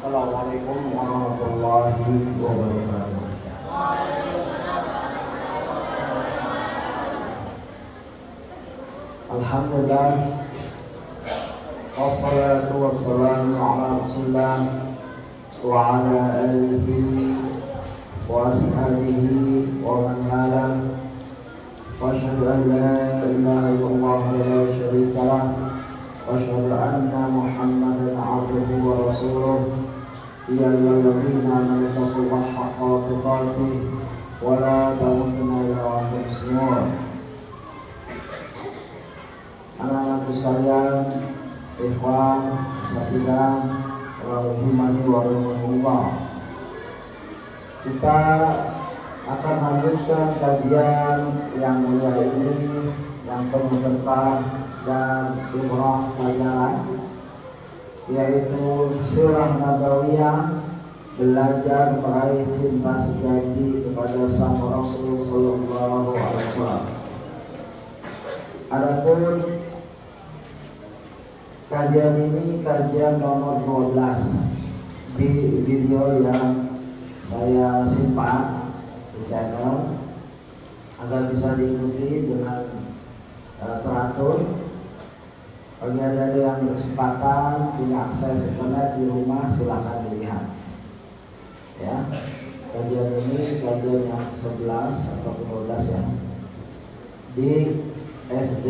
Assalamualaikum warahmatullahi wabarakatuh. Alhamdulillah, wassalatu wassalamu ala rasulillah wa ala alihi wa ashabihi wa man wala. Wa asyhadu an la ilaha illallah wa la syarika lah, wa asyhadu anna Muhammadan abduhu wa rasuluh. Ya ayyuhalladzina amanu taqullaha haqqa tuqatih wa la tamutunna illa wa antum muslimun. Anak-anakku sekalian, ikhwan, sahabat, rahimani wa rahimakumullah. Kita akan lanjutkan kajian yang mulia ini yang penuh berkah dan ibrah pelajaran, yaitu Sirah Nabawiyah, belajar meraih cinta sejati kepada sang Rasul sallallahu alaihi wasallam. Adapun kajian ini kajian nomor 12 di video yang saya simpan di channel agar bisa diikuti dengan teratur. Bagi ada yang berkesempatan punya akses internet di rumah, silakan dilihat. Ya, kajian ini kajian yang 11 atau 12 ya, di SD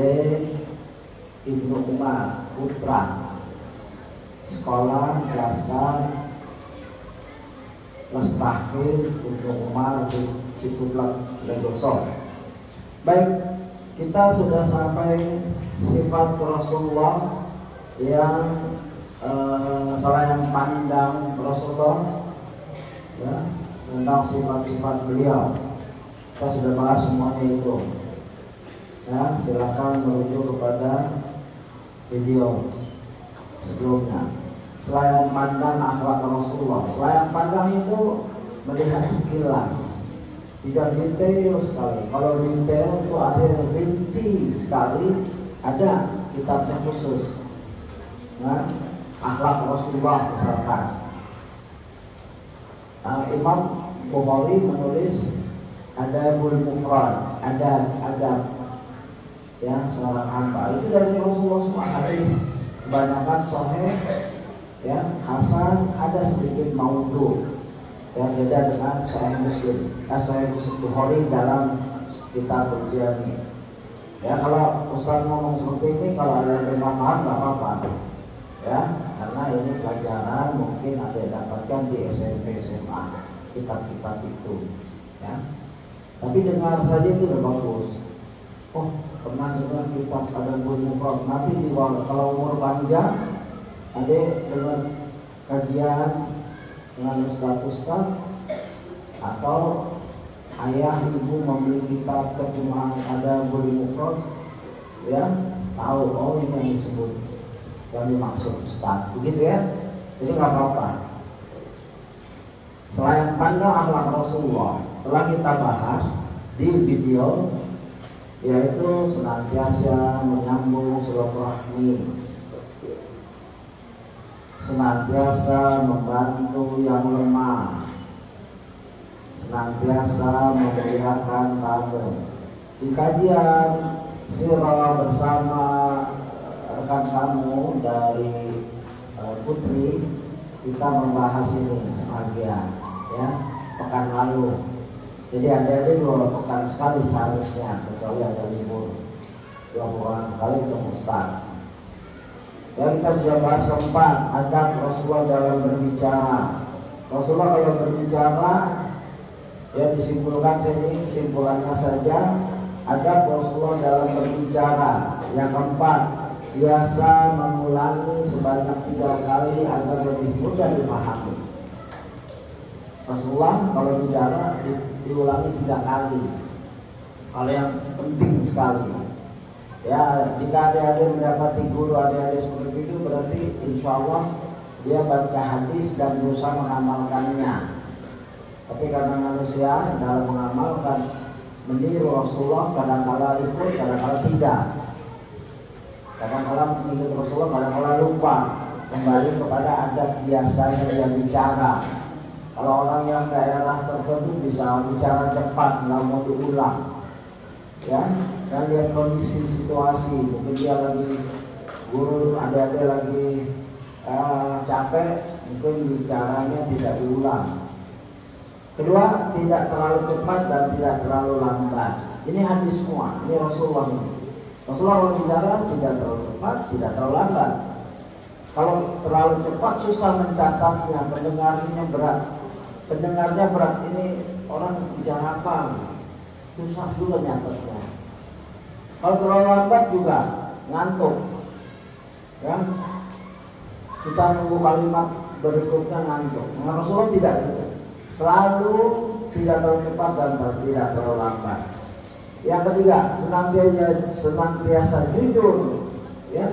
Ibnu Umar Putra, Sekolah Dasar Lestahil Ibnu Umar di Ciputat Legoso. Baik, kita sudah sampai sifat Rasulullah yang salah yang pandang Rasulullah, ya, tentang sifat-sifat beliau. Kita sudah bahas semuanya itu. Ya, silakan merujuk kepada video sebelumnya. Selain pandang akhlak Rasulullah, selain pandang itu melihat sekilas, tidak detail sekali. Kalau detail itu ada rinci sekali, ada kitabnya khusus. Nah, akhlak Rasulullah misalkan. Imam Bukhari menulis ada mufrad, ada ya seorang hamba, itu dari Rasulullah semua. Hadis kebanyakan sahih, ya, hasan, ada sedikit maudhu yang beda dengan Sahih Muslim. Sahih Muslim Bukhari dalam kitab Al-Jami. Ya, kalau Ustaz ngomong seperti ini, kalau ada yang paham nggak apa-apa, ya, karena ini pelajaran mungkin ada yang dapatkan di SMP SMA kitab-kitab itu, ya. Tapi dengar saja itu udah bagus. Oh, pernah dengar kitab ada Mufrad, nanti di bawah, kalau umur panjang ada dengan kajian dengan ustaz atau ayah ibu membeli kitab terjemahan ada Mufrad, ya, tahu oh ini yang disebut, yang dimaksud ustaz, begitu ya. Jadi nggak apa-apa. Selain pandang akhlak Rasulullah telah kita bahas di video, yaitu senantiasa menyambung silaturahmi, senantiasa membantu yang lemah, senantiasa memuliakan tamu. Di kajian sirah bersama rekan kamu dari Putri, kita membahas ini sebagian, ya, pekan lalu. Jadi adik-adik 2 pekan sekali seharusnya, kecuali ada libur 2 bulan sekali untuk Ustaz. Ya, kita sudah bahas keempat, adab Rasulullah dalam berbicara. Rasulullah kalau berbicara, ya, disimpulkan sini, simpulannya saja, adab Rasulullah dalam berbicara. Yang keempat, biasa mengulangi sebanyak 3 kali agar lebih mudah dipahami. Rasulullah kalau bicara diulangi 3 kali. Kalau yang penting sekali, ya, jika adik-adik mendapati guru adik-adik seperti itu, berarti insya Allah dia baca hadis dan berusaha mengamalkannya. Tapi karena manusia dalam mengamalkan meniru Rasulullah, kadang-kala ikut, kadang-kala tidak. Kadang-kala mengikut Rasulullah, kadang-kala lupa. kembali kepada adat biasanya dia bicara. Kalau orang yang daerah tertentu bisa bicara cepat, nggak mau diulang, ya. Dan lihat kondisi situasi, mungkin dia lagi guru, adik-adik lagi capek, mungkin bicaranya tidak diulang. Kedua, tidak terlalu cepat dan tidak terlalu lambat. Ini hadis semua, ini Rasulullah. Rasulullah bicara tidak terlalu cepat, tidak terlalu lambat. Kalau terlalu cepat susah mencatatnya, pendengarnya berat. Pendengarnya berat, ini orang bicara apa? Susah juga nyatetnya. Kalau terlalu lambat juga ngantuk, ya. Kita nunggu kalimat berikutnya ngantuk. Nah, Rasulullah tidak gitu. Selalu tidak terlalu cepat dan tidak terlalu lambat. Yang ketiga, senantiasa jujur, ya.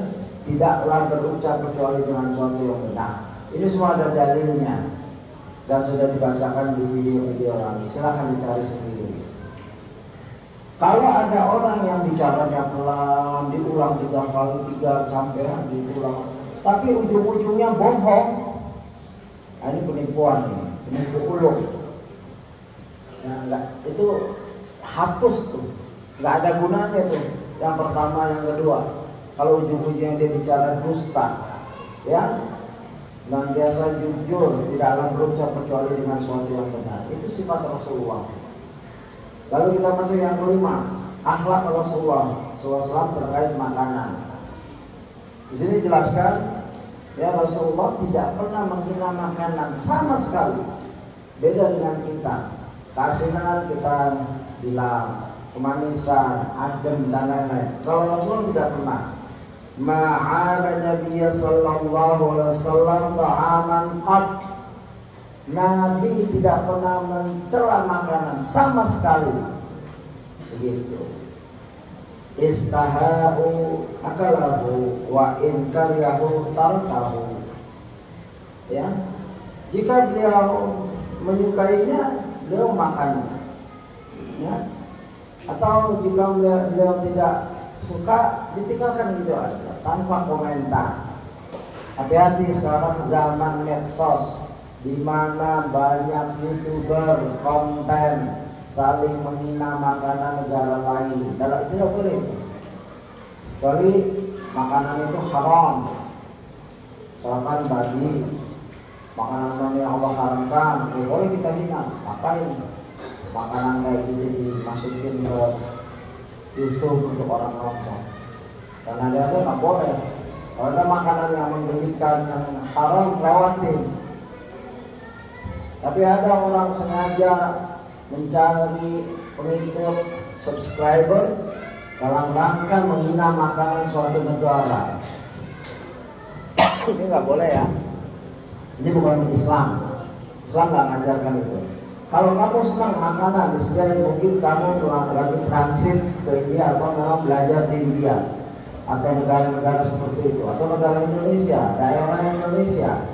Tidaklah berucap kecuali dengan sesuatu yang benar. Ini semua ada dalilnya dan sudah dibacakan di video-video lain. Silahkan dicari sendiri. Kalau ada orang yang bicaranya pelan, diulang 3 kali, 3 sampai diulang, tapi ujung-ujungnya bohong, nah, ini penipuan nih, penipu ulung. Nah, itu hapus tuh, nggak ada gunanya tuh. Yang pertama, yang kedua. Kalau ujung-ujungnya dia bicara dusta, ya, senantiasa jujur, tidak akan berucap kecuali dengan sesuatu yang benar. Itu sifat Rasulullah. Lalu kita masuk yang kelima, akhlak Rasulullah SAW terkait makanan. Di sini jelaskan, ya, Rasulullah tidak pernah menghina makanan sama sekali. Beda dengan kita. Keasinan kita bilang, kemanisan, adem dan lain-lain. Kalau Rasulullah tidak pernah. Ma'ala Nabiya sallallahu alaihi wasallam ta'aman qad. Nabi tidak pernah mencela makanan sama sekali. Begitu. Istaha'u akalahu wa in karihahu tarkahu. Ya. Jika beliau menyukainya, beliau makan. Ya. Atau jika beliau tidak suka, ditinggalkan gitu aja tanpa komentar. Hati-hati sekarang zaman medsos, di mana banyak YouTuber konten saling menghina makanan negara lain. Tidak boleh. Kecuali makanan itu haram. Misalkan babi, makanan yang Allah haramkan, boleh kita hina. Ngapain makanan kayak gitu dimasukin ke YouTube untuk orang nonton? Karena ada nggak boleh. Kalau ada makanan yang menggelikan, yang haram, lewatin. Tapi ada orang sengaja mencari pengikut, subscriber dalam rangka menghina makanan suatu negara. Ini nggak boleh, ya. Ini bukan Islam. Islam nggak mengajarkan itu. Kalau kamu senang makanan disediain, mungkin kamu lagi transit ke India atau memang belajar di India atau negara-negara seperti itu, atau negara Indonesia, daerah Indonesia,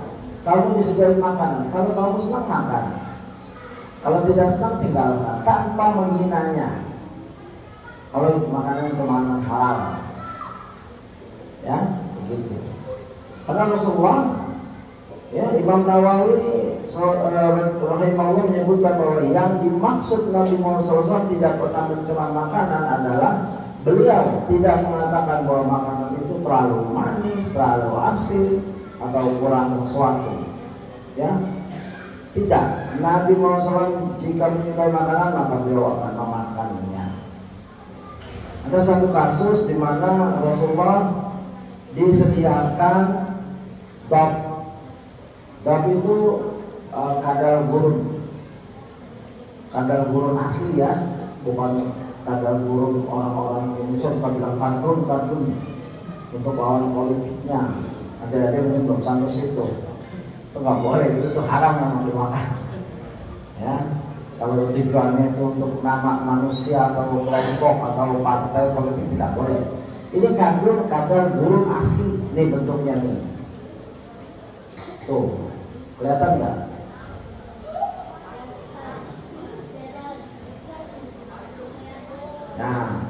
kamu disediain makanan. Kalau kamu senang makan, kalau tidak senang tinggalkan tanpa menghinanya. Kalau makanan kemana halal, ya begitu. Karena Rasulullah, ya, Imam Nawawi rahimahullah menyebutkan bahwa yang dimaksud Nabi Muhammad SAW tidak pernah mencela makanan adalah beliau tidak mengatakan bahwa makanan itu terlalu manis, terlalu asin, atau kurang sesuatu. Ya, tidak. Nabi Muhammad SAW jika menyukai makanan maka beliau akan memakannya. Ada satu kasus di mana Rasulullah disediakan bab itu kadal gurun asli, ya, bukan kadal gurun orang-orang Indonesia, bukan bilang kantun untuk lawan politiknya. Ada yang belum sampai situ, itu nggak boleh, itu haram memang dimakan. Ya, kalau tujuannya itu untuk nama manusia atau kelompok atau partai politik tidak boleh. Ini kadal gurun asli, nih bentuknya nih. Tuh, kelihatan nggak? Nah,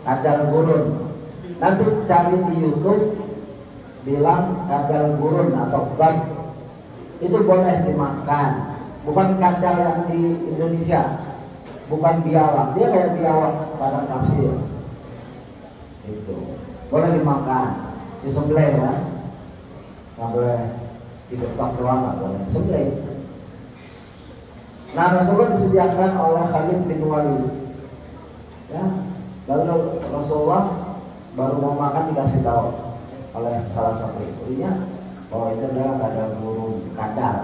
kadal gurun. Nanti cari di YouTube bilang kadal gurun atau bab itu boleh dimakan, bukan kadal yang di Indonesia, bukan biawak, dia kayak biawak padang pasir itu boleh dimakan, disembelih ya, nggak boleh diketok doang, nggak boleh disembelih. Nah, Rasulullah disediakan oleh Khalid bin Walid ya, lalu Rasulullah baru mau makan dikasih tahu oleh salah satu istrinya bahwa itu adalah kadal gurun, kadal,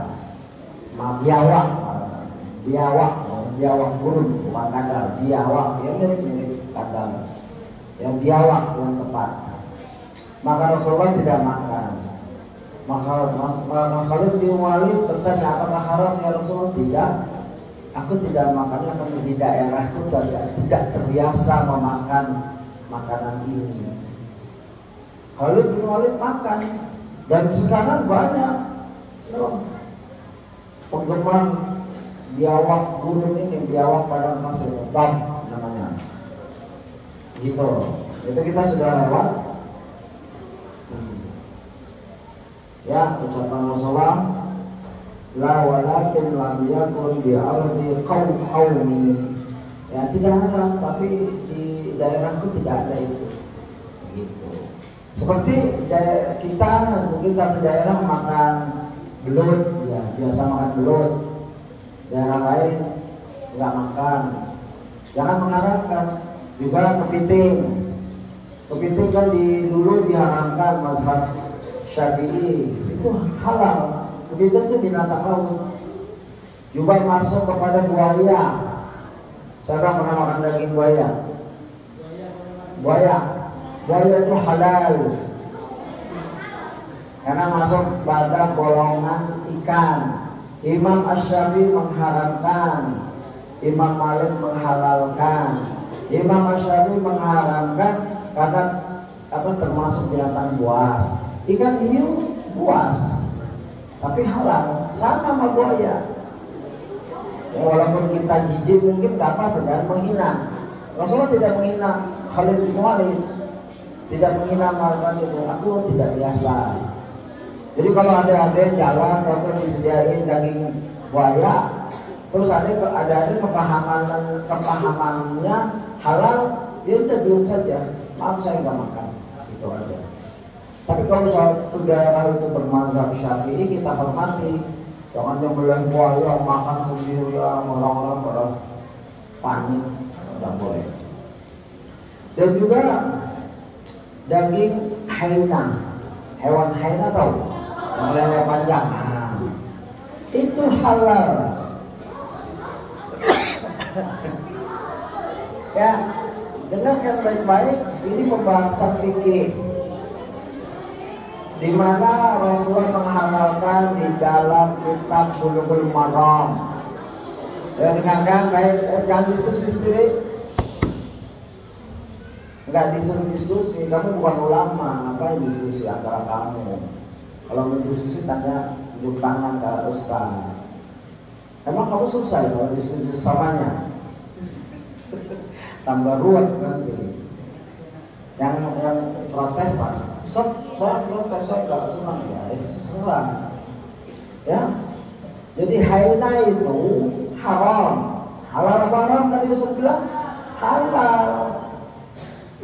biawak, biawak gurun, bukan kadal, biawak, yang mirip kadal, yang biawak yang tepat. Maka Rasulullah tidak makan. Maka Khalid bin Walid bertanya, apakah haram ya Rasulullah? Tidak. Aku tidak makannya karena di daerahku tidak terbiasa memakan makanan ini. Khalid bin Walid makan, dan sekarang banyak penggemar biawak gurun ini, biawak padang pasir, bab namanya. Gitu. Itu kita sudah lewat. Ya, ucapan Rasulullah, la walakin lam yakun bi ardi qaumi. Ya, tidak haram, tapi di daerahku tidak ada itu. Gitu. Seperti kita mungkin satu daerah makan belut, ya biasa makan belut, daerah lain nggak makan. Jangan mengharapkan. Juga kepiting kan dulu diharamkan mazhab Syafi'i, itu halal. Kepiting itu binatang laut. Juga masuk kepada buaya. Siapa pernah makan daging buaya? Buaya itu halal karena masuk pada golongan ikan. Imam Asy-Syafi'i mengharamkan, Imam Malik menghalalkan, Imam Asy-Syafi'i mengharamkan karena termasuk binatang buas. Ikan hiu buas, tapi halal, sama sama buaya. Ya, walaupun kita jijik mungkin gak apa-apa dan menghina. Rasulullah tidak menghina Khalid bin Walid, tidak menghina makan itu. Aku tidak biasa. Jadi kalau ada jalan atau disediain daging buaya, terus ada kepahamannya halal, dia udah diam saja. Maaf saya nggak makan, itu aja. Tapi kalau satu daerah itu bermazhab Syafi'i, kita hormati. Jangan yang beli buaya makan sendirian, orang-orang pada panik, tidak boleh. Dan juga daging hyena, hewan hyena tahu, yang leher panjang, itu halal. Ya, dengarkan baik-baik, ini pembahasan fikih di mana Rasulullah menghalalkan di dalam kitab Bulughul Maram. Ya, dengarkan baik, jangan diskusi sendiri. Enggak disuruh diskusi, kamu bukan ulama, ngapain diskusi antara kamu? Kalau mau diskusi tanya tunjuk tangan ke ustaz. Emang kamu selesai kalau diskusi samanya? Tambah ruwet nanti. Yang protes Pak, saya protes, saya nggak senang ya, serang. Ya, jadi hyena itu haram. Halal apa haram tadi saya bilang? Halal.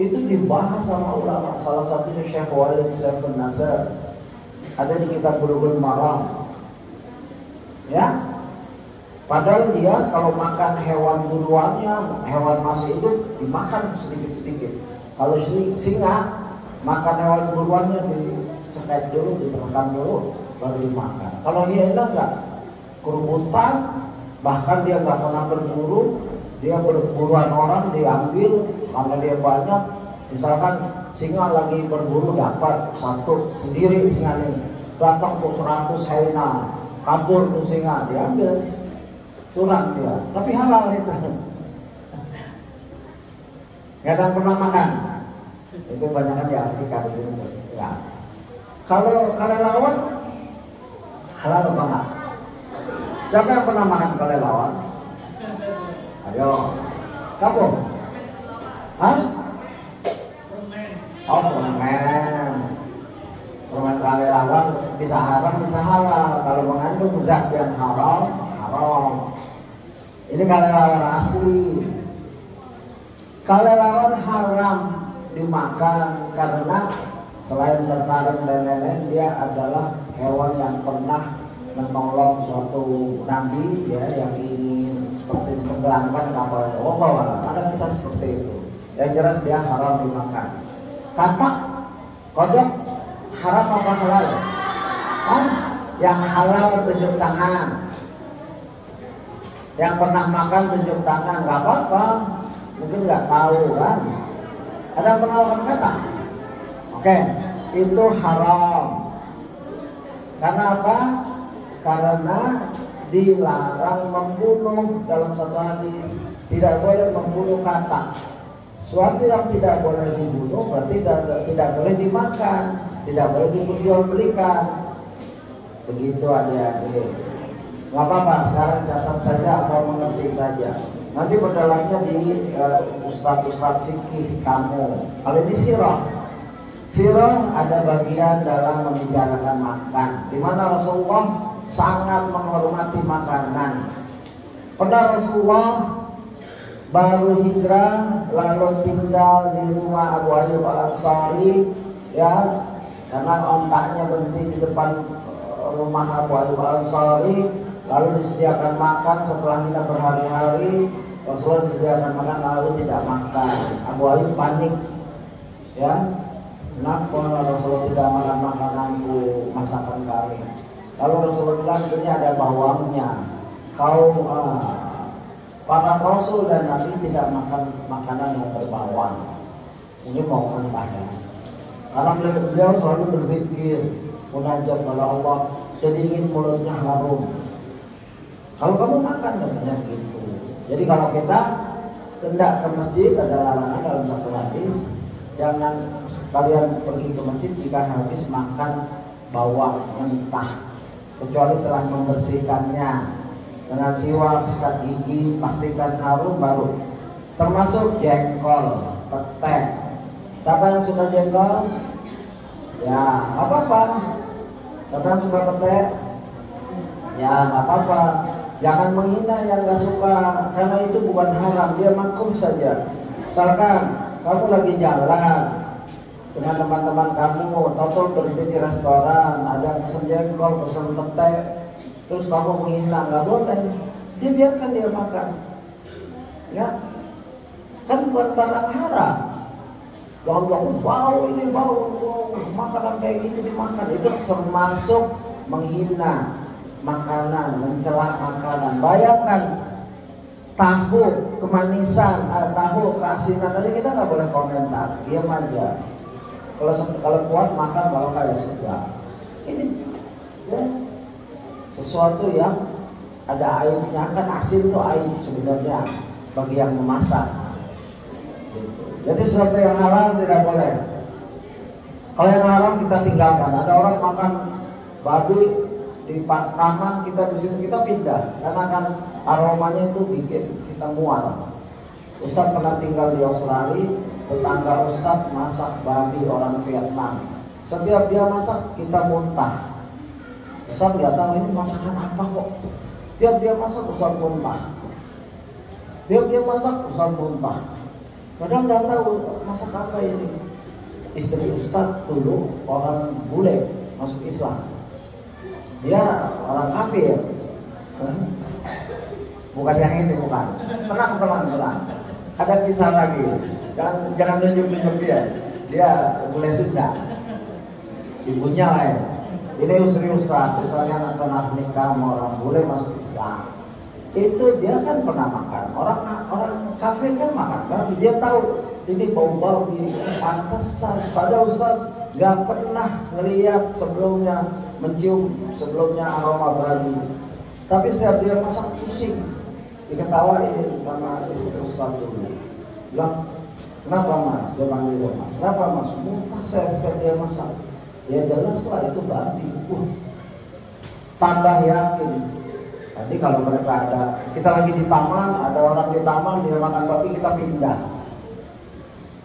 Itu dibahas sama ulama, salah satunya Syekh Walid Saifun Nasr, ada di kitab Bulughul Maram. Ya, padahal dia kalau makan hewan buruannya, hewan masih hidup dimakan sedikit-sedikit. Kalau singa makan hewan buruannya dicekek dulu, ditekan dulu, baru dimakan. Kalau hiena enggak, kerubutan, bahkan dia nggak pernah berburu, dia berburuan orang diambil karena dia banyak. Misalkan singa lagi berburu dapat satu sendiri, singa ini datang untuk 100 hyena, kabur tuh singa, diambil, curang dia, tapi halal itu. Nggak ada yang pernah makan, itu banyak di Afrika di sini. Ya. Kalau kelelawar halal apa enggak? Siapa yang pernah makan kelelawar? Ayo, kamu? Hah? Oh, permen kalelawan bisa haram bisa halal. Kalau mengandung zat yang haram, haram. Ini kalelawan asli. Kalelawan haram dimakan karena selain tertarik dan lain-lain, dia adalah hewan yang pernah menolong suatu nabi ya, yang ingin seperti tenggelamkan kapal. Ada kisah seperti itu. Yang jelas dia haram dimakan. Katak, kodok haram apa halal? Yang halal tunjuk tangan. Yang pernah makan tunjuk tangan, nggak apa-apa. Mungkin nggak tahu kan? Ada yang pernah makan katak? Oke, itu haram. Karena apa? Karena dilarang membunuh dalam satu hadis. Tidak boleh membunuh katak. Suatu yang tidak boleh dibunuh berarti tidak boleh dimakan, tidak boleh diperjualbelikan. Begitu adik-adik. Nggak apa-apa, sekarang catat saja atau mengerti saja. Nanti berdalamnya di ustadz-ustadz fikih kamu. Kalau di sirah ada bagian dalam membicarakan makan, di mana Rasulullah sangat menghormati makanan. Pernah Rasulullah baru hijrah lalu tinggal di rumah Abu Ayyub Al-Ansari ya, karena ontaknya berhenti di depan rumah Abu Ayyub Al-Ansari, lalu disediakan makan. Setelah kita berhari-hari Rasulullah disediakan makan lalu tidak makan. Abu Ayyub panik ya, kenapa Rasulullah tidak makan makananku, masakan kami? Lalu Rasulullah bilang ini ada bawangnya. Kau para Rasul dan Nabi tidak makan makanan yang berbawang. Ini mau mentahnya. Karena beliau selalu berpikir munajat kepada Allah, jadi ingin mulutnya harum. Kalau kamu makan katanya gitu. Jadi kalau kita hendak ke masjid, ada larangan dalam satu hadis, jangan kalian pergi ke masjid jika habis makan bawang mentah, kecuali telah membersihkannya dengan siwak, sikat gigi, pastikan harum baru. Termasuk jengkol, petek. Siapa yang suka jengkol? Ya, apa-apa. Siapa yang suka petek? Ya, nggak apa-apa. Jangan menghina yang nggak suka, karena itu bukan haram, dia makruh saja. Misalkan kamu lagi jalan dengan teman-teman kamu, atau berhenti di restoran, ada yang pesen jengkol, pesen petek, terus kamu menghina, nggak boleh. Dia biarkan dia makan, ya kan buat barang haram. Jangan bau ini bau, makanan kayak gini dimakan, itu termasuk menghina makanan, mencela makanan. Bayangkan tahu kemanisan, tahu keasinan, tadi kita nggak boleh komentar, diam aja. Kalau kuat makan, kalau kayak sudah. Ini ya, sesuatu yang ada aibnya, kan asin itu aib sebenarnya bagi yang memasak. Jadi sesuatu yang halal tidak boleh. Kalau yang haram kita tinggalkan. Ada orang makan babi di taman, kita di sini kita pindah karena kan aromanya itu bikin kita mual. Ustadz pernah tinggal di Australia, tetangga Ustadz masak babi orang Vietnam. Setiap dia masak kita muntah. Ustadz nggak tahu ini masakan apa kok. Tiap dia masak Ustadz muntah. Tiap dia masak Ustadz muntah. Padahal nggak tahu masak apa ini. Istri Ustadz dulu orang bule masuk Islam. Dia orang kafir. Bukan yang ini, bukan. Tenang teman-teman. Ada kisah lagi. Jangan tunjuk-tunjuk dia. Dia bule Sunda. Ibunya lain. Ini istri Ustadz, misalnya anak pernah nikah sama orang bule masuk Islam. Itu dia kan pernah makan. Orang kafir kan makan babi. Dia tahu ini bau babi, pantesan. Pada Ustadz nggak pernah ngelihat sebelumnya, mencium sebelumnya aroma babi. Tapi setiap dia masak pusing. Diketawain sama istri Ustadz dulu. Bilang, kenapa mas? Dia panggil dia mas. Kenapa mas? Muntah saya setiap dia masak. Ya jelaslah itu babi. Tambah yakin. Nanti kalau mereka ada, kita lagi di taman, ada orang di taman dia makan babi, kita pindah.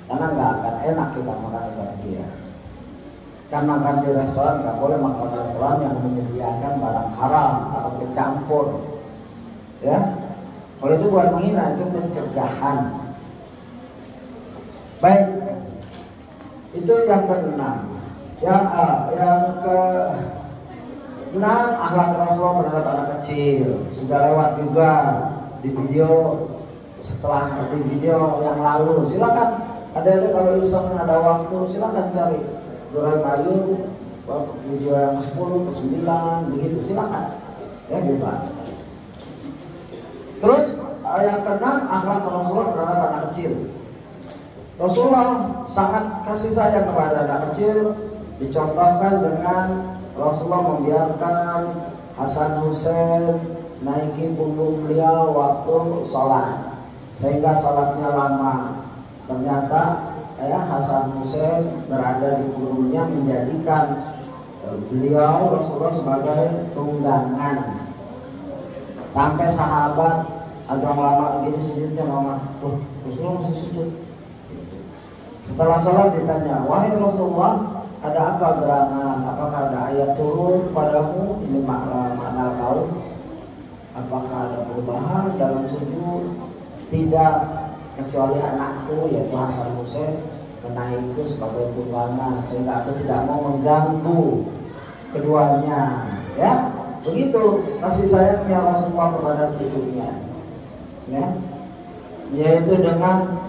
Karena nggak akan enak kita makan babi dia. Kan makan di restoran nggak boleh makan di restoran yang menyediakan barang haram atau bercampur, ya. Kalau itu bukan menghina, itu pencegahan. Baik, itu yang keenam. Yang keenam, akhlak Rasulullah terhadap anak kecil. Sudah lewat juga di video setelah di video yang lalu. Silakan, ada kalau iseng ada waktu silakan cari. Dorai Bayu, video yang ke-10, ke-9, begitu, silakan. Ya, bebas. Terus yang keenam, akhlak Rasulullah terhadap anak kecil. Rasulullah sangat kasih sayang kepada anak kecil, dicontohkan dengan Rasulullah membiarkan Hasan Hussein naiki punggung beliau waktu sholat, sehingga sholatnya lama. Ternyata Hasan Hussein berada di punggungnya, menjadikan beliau Rasulullah sebagai tunggangan. Sampai sahabat ada lama begini sujudnya, mama, Rasulullah masih sujud. Setelah sholat ditanya, wahai Rasulullah, ada apa gerangan? Apakah ada ayat turun padamu? Ini makna kau. Apakah ada perubahan dalam sujud? Tidak, kecuali anakku yaitu Hasan Hussein menaikku sebagai tunggangan, sehingga aku tidak mau mengganggu keduanya. Ya, begitu kasih sayangnya Rasulullah kepada cucunya, ya, yaitu dengan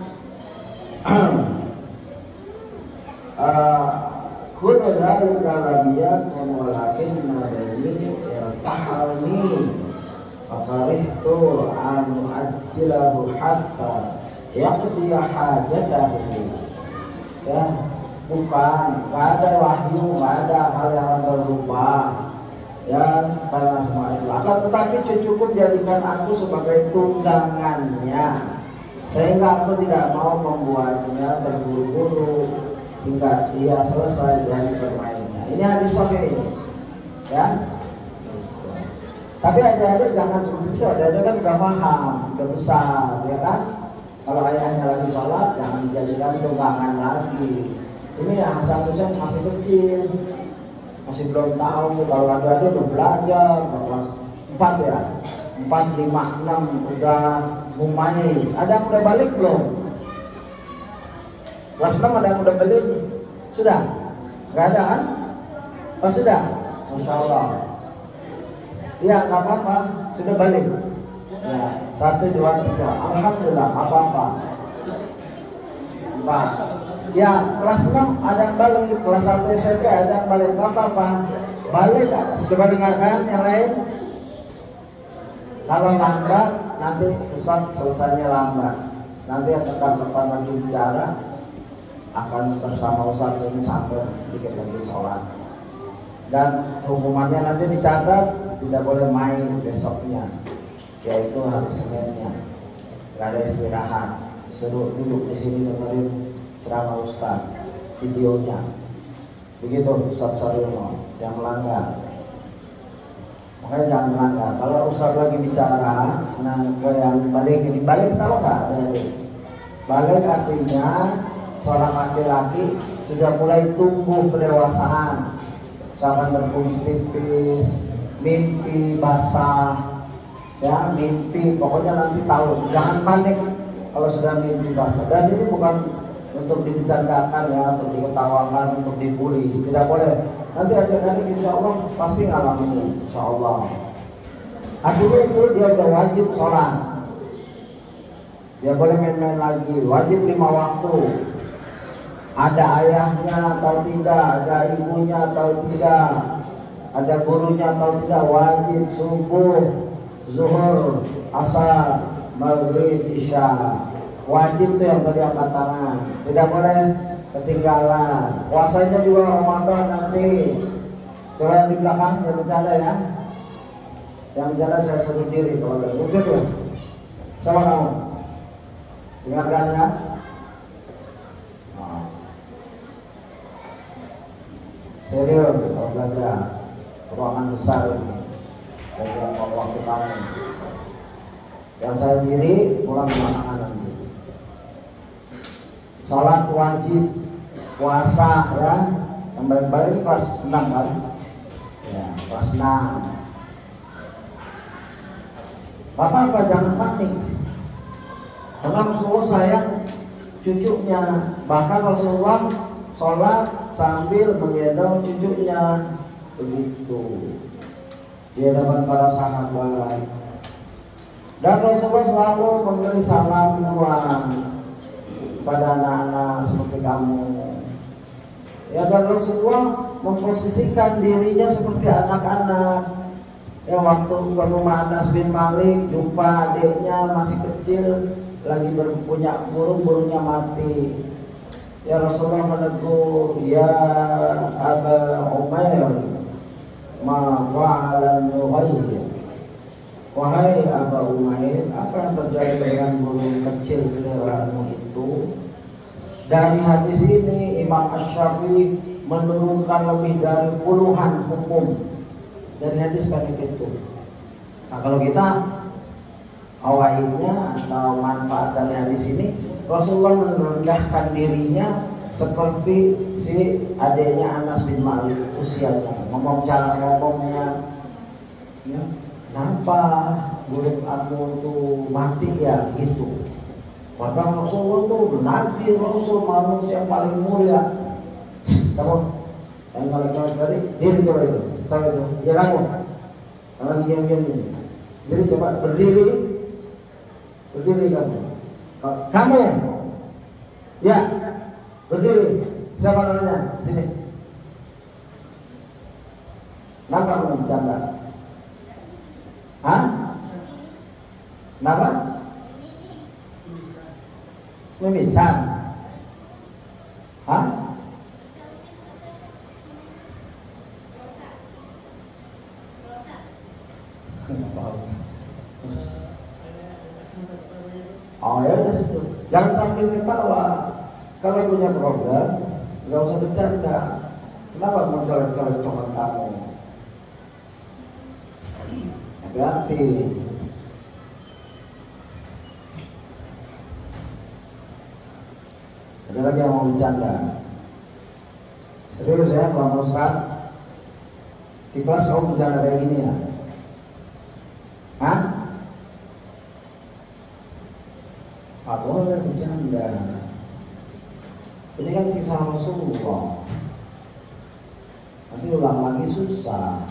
kullu dzalika labiyatun walakin nadani tahalni fakarihtu an ajlahu hatta yaqdi hajatahu. Ya, bukan, nggak ada wahyu, nggak ada hal yang berubah, ya, karena semua itu. Akan tetapi cucuku jadikan aku sebagai tunggangannya, sehingga aku tidak mau membuatnya terburu-buru hingga dia selesai dari bermainnya. Ini hadis sahih, ya. Tapi ada-ada jangan seperti itu. Ada-ada kan udah paham, udah besar, ya kan. Kalau ayahnya lagi sholat, jangan dijadikan tunggangan lagi. Ini ya Hasan Hussein masih kecil, masih belum tahu. Kalau ada udah belajar, kelas 4 ya, 4, 5, 6 udah mumayyiz. Ada yang udah balik belum? Kelas 6 ada yang udah balik? Sudah? Gak ada kan? Oh sudah? Masya Allah. Iya, gak apa-apa, sudah balik. Ya, 1, 2, 3, alhamdulillah, apa-apa. 4. Ya, kelas 6 ada yang balik, kelas 1 SMP ada yang balik, gak apa-apa. Balik, coba dengarkan yang lain. Kalau lambat, nanti Ustaz selesainya lambat. Nanti akan depan lagi bicara, akan bersama Ustaz ini sampai dikit lagi sholat. Dan hukumannya nanti dicatat, tidak boleh main besoknya, yaitu hari Seninnya, nggak ada istirahat, suruh duduk di sini dengerin ceramah Ustaz, videonya, begitu Ustaz Saryono yang melanggar. Makanya jangan melanggar. Kalau Ustaz lagi bicara, nah yang balik ini balik tahu nggak? Balik artinya seorang laki-laki sudah mulai tumbuh kedewasaan, misalkan berfungsi tipis, mimpi basah, ya mimpi, pokoknya nanti tahu. Jangan panik kalau sudah mimpi basah. Dan ini bukan untuk dibicarakan ya, untuk diketawakan, untuk dibully, tidak boleh. Nanti aja dari insya Allah pasti ngalamin, insya Allah. Artinya itu dia udah wajib sholat, dia boleh main-main lagi, wajib 5 waktu. Ada ayahnya atau tidak, ada ibunya atau tidak, ada gurunya atau tidak, wajib subuh, zuhur, asar, maghrib, isya. Wajib tuh yang tadi angkat tangan, tidak boleh ketinggalan. Puasanya juga Ramadan nanti. Coba yang di belakang yang bercanda ya, yang bercanda saya suruh diri kalau ada bukti tuh. Sama kamu dengarkan ya. Serius kalau belajar, ruangan besar ini dari waktu kamu. Yang saya diri pulang belakangan nanti. Sholat wajib, puasa ya, Yang balik-balik ini kelas 6 kan? Ya, kelas 6. Apa-apa jangan panik. Karena Rasulullah sayang cucunya. Bahkan Rasulullah sholat sambil menggendong cucunya. Begitu di hadapan para sahabat. Dan Rasulullah selalu memberi salam dua pada anak-anak seperti kamu. Ya, dan Rasulullah memposisikan dirinya seperti anak-anak. Ya, waktu ke rumah Anas bin Malik, jumpa adiknya masih kecil, lagi punya burung, burungnya mati. Ya, Rasulullah menegur, ya Aba Umair, ma fa'ala Nughayr. Wahai Aba Umair, apa yang terjadi dengan burung kecil peliharaanmu itu? Dari hadis ini Imam Asy-Syafi'i menurunkan lebih dari puluhan hukum dari hadis kayak itu. Nah, kalau kita awaidnya atau manfaat dari hadis ini, Rasulullah merendahkan dirinya seperti si adiknya Anas bin Malik usianya, ngomong cara ngomongnya, ya, kenapa burung aku tuh mati ya gitu. Padahal Rasulullah tuh Nabi Rasul manusia yang paling mulia. Kamu yang kalian tadi diri coba itu, saya itu, ya kamu, kalau diam-diam ini, jadi coba berdiri kamu, kamu, ya berdiri. Siapa namanya? Sini. Kenapa kamu bercanda? Hah? Kenapa? Mimisan. Hah? Oh ya udah situ. Jangan sambil ketawa. Kalau punya program, nggak usah bercanda. Kenapa mau colek-colek teman kamu? Hati-hati. Ada lagi yang mau bercanda? Serius ya, kalau Ustaz di kelas kamu bercanda kayak gini ya? Hah? Gak boleh bercanda. Ini kan kisah Rasulullah. Nanti ulang lagi susah.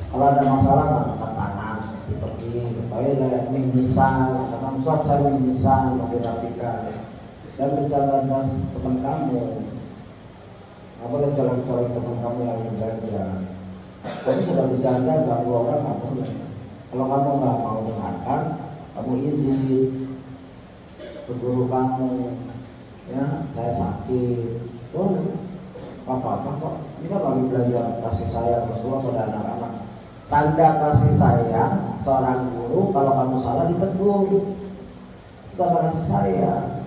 Kalau ada masalah angkat tangan, seperti pergi ke toilet, mimisan, karena Ustaz saya mimisan, mau dirapikan. Dan bercanda dengan teman kamu. Gak boleh colek-colek teman kamu yang belajar. Kamu sudah bercanda, ganggu orang gak boleh. Kalau kamu nggak mau dengarkan, kamu izin ke guru kamu, ya saya sakit, boleh, apa-apa kok. Ini kan lagi belajar kasih sayang Rasulullah pada anak-anak. Tanda kasih sayang seorang guru, kalau kamu salah ditegur, itu tanda kasih sayang,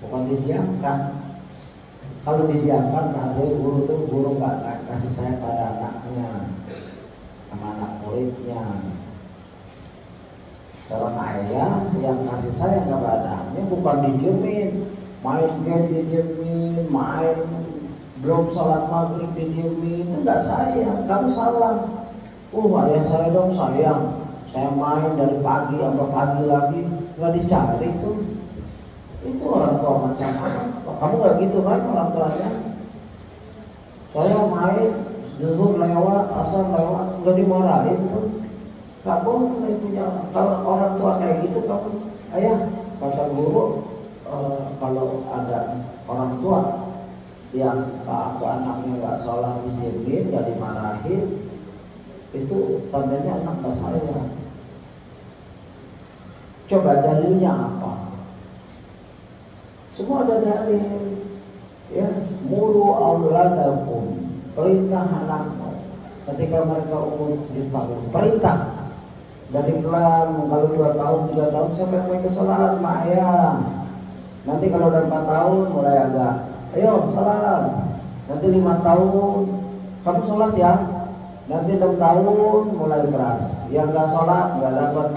bukan didiamkan. Kalau didiamkan, nanti guru itu guru nggak kasih sayang pada anaknya, sama anak muridnya. Seorang ayah yang kasih sayang kepada anaknya bukan didiemin, main game didiemin, main belum sholat maghrib didiemin, itu nggak sayang, kamu salah. Ayah saya dong sayang, saya main dari pagi sampai pagi lagi, nggak dicari itu orang tua macam apa? Kamu nggak gitu kan orang tuanya? Saya main zuhur lewat, asar lewat, nggak dimarahin tuh. Kamu punya, kalau orang tua kayak gitu kamu, ayah kata guru, kalau ada orang tua yang ke anaknya nggak sholat didiemin, nggak dimarahin, itu tandanya anak nggak sayang. Coba dalilnya apa? Semua ada dalil. Ya, muru auladakum, perintah anakmu ketika mereka umur 7 tahun, perintah. Dari pelan, kalau 2 tahun, 3 tahun sampai mulai ke sholat, ayah. Nanti kalau udah 4 tahun mulai agak, ayo sholat. Nanti 5 tahun, kamu sholat ya. Nanti 6 tahun mulai keras. Yang nggak sholat nggak dapat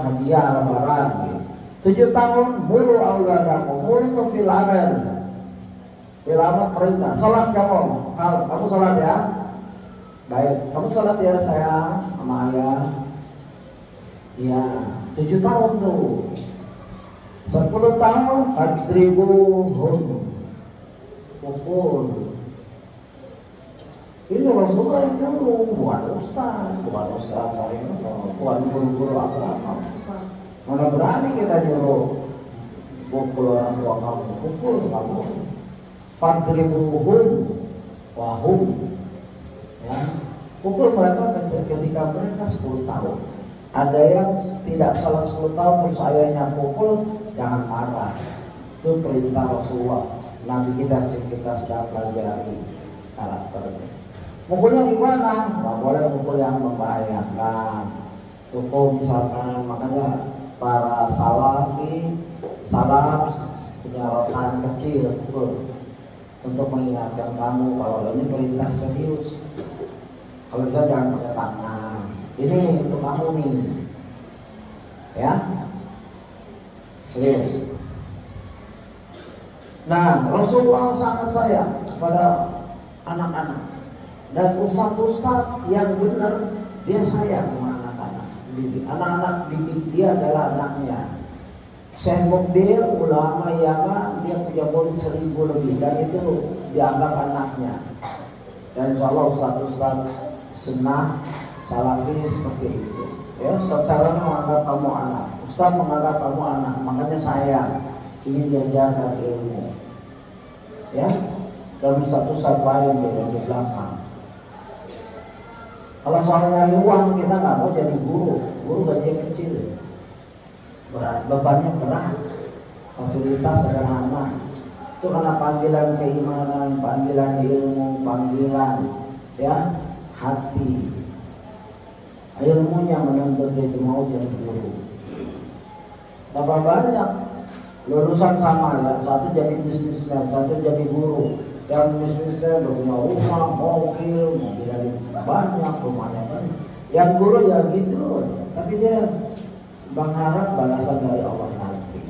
hadiah lebaran. Gitu. 7 tahun muru auladakum, muru itu fil amal. Fil amal perintah. Salat kamu salat ya. Baik, kamu salat ya sayang sama ayah. Iya, 7 tahun tuh. 10 tahun fadribuhum, pukul. Ini Rasulullah yang dulu, bukan ustaz saya, bukan guru-guru agama. Mana berani kita nyuruh pukul orang tua kamu, pukul kamu. Fadribuhum wahum, ya, pukul mereka ketika mereka 10 tahun. Ada yang tidak salah 10 tahun terus ayahnya pukul, jangan marah. Itu perintah Rasulullah. Nanti kita sedang pelajari karakternya. Mukulnya gimana? Nggak boleh mukul yang membahayakan. Cukup misalkan, makanya para salam punya rotan kecil untuk mengingatkan kamu kalau ini perintah serius. Kalau bisa jangan pakai tangan. Ini untuk kamu nih, ya, serius. Nah, Rasulullah sangat sayang kepada anak-anak. Dan ustaz-ustaz yang benar dia sayang sama anak-anak. Anak-anak didik dia adalah anaknya. Syekh Mukbil, ulama Yaman, dia punya murid 1000 lebih dan itu dianggap anaknya. Dan insya Allah ustaz-ustaz sunnah salafi seperti itu. Ya, Ustaz Salam menganggap kamu anak, Ustaz menganggap kamu anak, makanya sayang ingin dia jaga ilmu. Ya, dan ustaz-ustaz lain di belakang. Kalau soal nyari uang, kita nggak mau jadi guru gajinya kecil, bebannya berat, fasilitas sederhana. Itu karena panggilan keimanan, panggilan ilmu, panggilan ya hati. Ilmunya menuntut dia mau jadi guru. Tambah banyak lulusan sama ya, satu jadi bisnismen, satu jadi guru. Yang bisnisnya punya rumah, mobil yang banyak, rumahnya banyak. Yang guru ya gitu, tapi dia berharap balasan dari Allah nanti.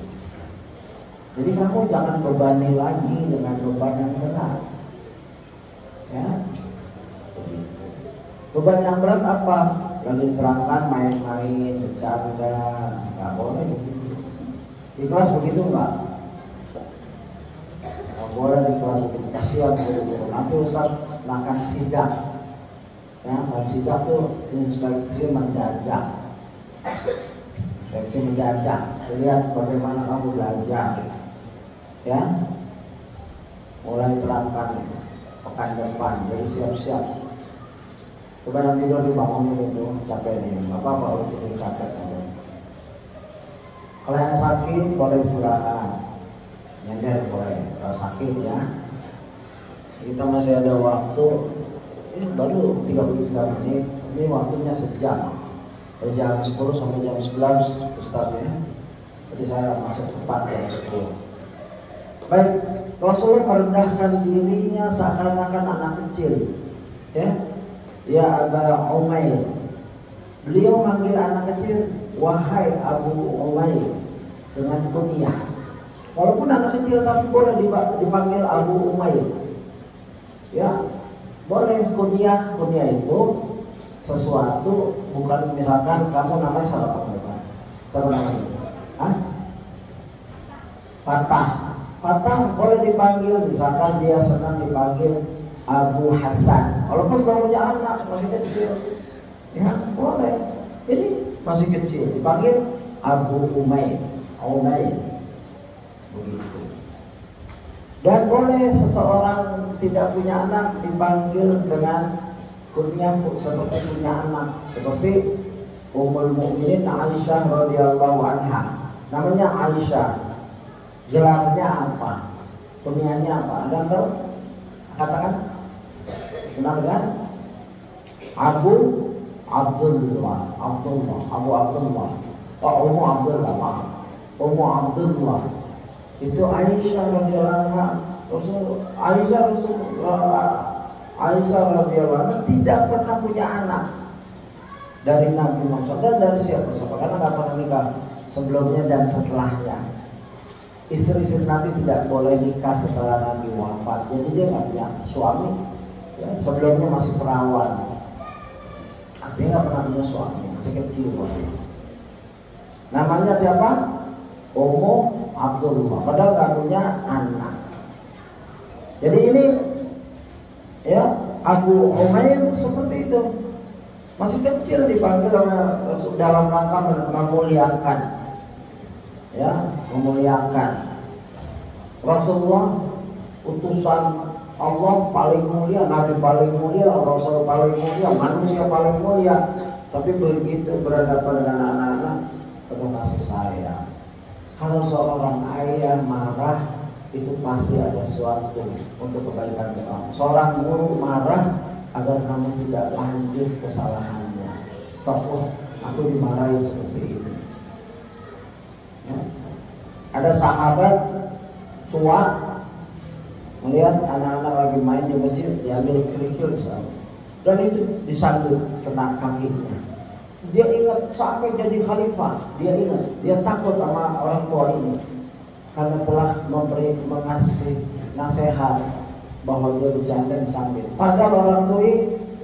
Jadi kamu jangan bebani lagi dengan beban yang berat. Ya, beban yang berat apa? Lagi terangkan main-main, bercanda, nggak boleh begitu. Di kelas begitu nggak? Boleh di kelas itu kasihan guru-guru. Nanti Ustaz akan sidak. Ya, sidak tuh inspeksi mendadak. Inspeksi mendadak. Lihat bagaimana kamu belajar. Ya, mulai terangkan pekan depan. Jadi siap-siap. Coba nanti tidur dibangun itu capek nih. Bapak baru tidur capek. Kalau yang sakit boleh istirahat. Nyender boleh, kalau sakit ya. Kita masih ada waktu. Ini baru 33 menit. Ini waktunya sejam. Dari jam 10 sampai jam 11 Ustaz ya. Jadi saya masih tepat jam 10. Baik, Rasulullah merendahkan dirinya seakan-akan anak kecil. Ya, ya Aba Umair. Beliau manggil anak kecil, wahai Abu Umair, dengan kunyah. Walaupun anak kecil tapi boleh dipanggil Abu Umair. Ya, boleh kunyah itu sesuatu, bukan misalkan kamu namanya siapa namanya? Fatah boleh dipanggil, misalkan dia senang dipanggil Abu Hasan. Walaupun sudah punya anak masih kecil, ya boleh. Ini masih kecil dipanggil Abu Umair. Begitu. Dan boleh seseorang tidak punya anak dipanggil dengan kunyah seperti punya anak, seperti Ummul Mukminin Aisyah radhiyallahu anha. Namanya Aisyah. Gelarnya apa? Kunyahnya apa? Anda tahu? Katakan. Kenal kan? Abu Abdullah. Ummu Abdullah. Itu Aisyah radhiyallahu anha. Aisyah radhiyallahu anha tidak pernah punya anak dari Nabi Muhammad dan dari siapa karena nggak pernah nikah sebelumnya dan setelahnya. Istri-istri Nabi tidak boleh nikah setelah Nabi wafat. Jadi dia nggak punya suami. Ya, sebelumnya masih perawan. Artinya nggak pernah punya suami, masih kecil waktu itu. Namanya siapa? Ummu Abdullah. Padahal nggak punya anak. Jadi ini ya Abu Umair seperti itu. Masih kecil dipanggil dalam rangka memuliakan, ya, memuliakan Rasulullah, utusan Allah paling mulia, Nabi paling mulia, Rasul paling mulia, manusia paling mulia. Tapi begitu berhadapan dengan anak-anak, penuh kasih sayang. Kalau seorang ayah marah, itu pasti ada sesuatu untuk kebaikan kamu. Seorang guru marah agar kamu tidak lanjut kesalahannya. Stop, aku dimarahin seperti ini. Ya. Ada sahabat tua melihat anak-anak lagi main di masjid, diambil kerikil dan itu disandung kena kakinya. Dia ingat sampai jadi khalifah, dia takut sama orang tua ini karena telah mengasih nasihat bahwa dia bercanda disambit. Padahal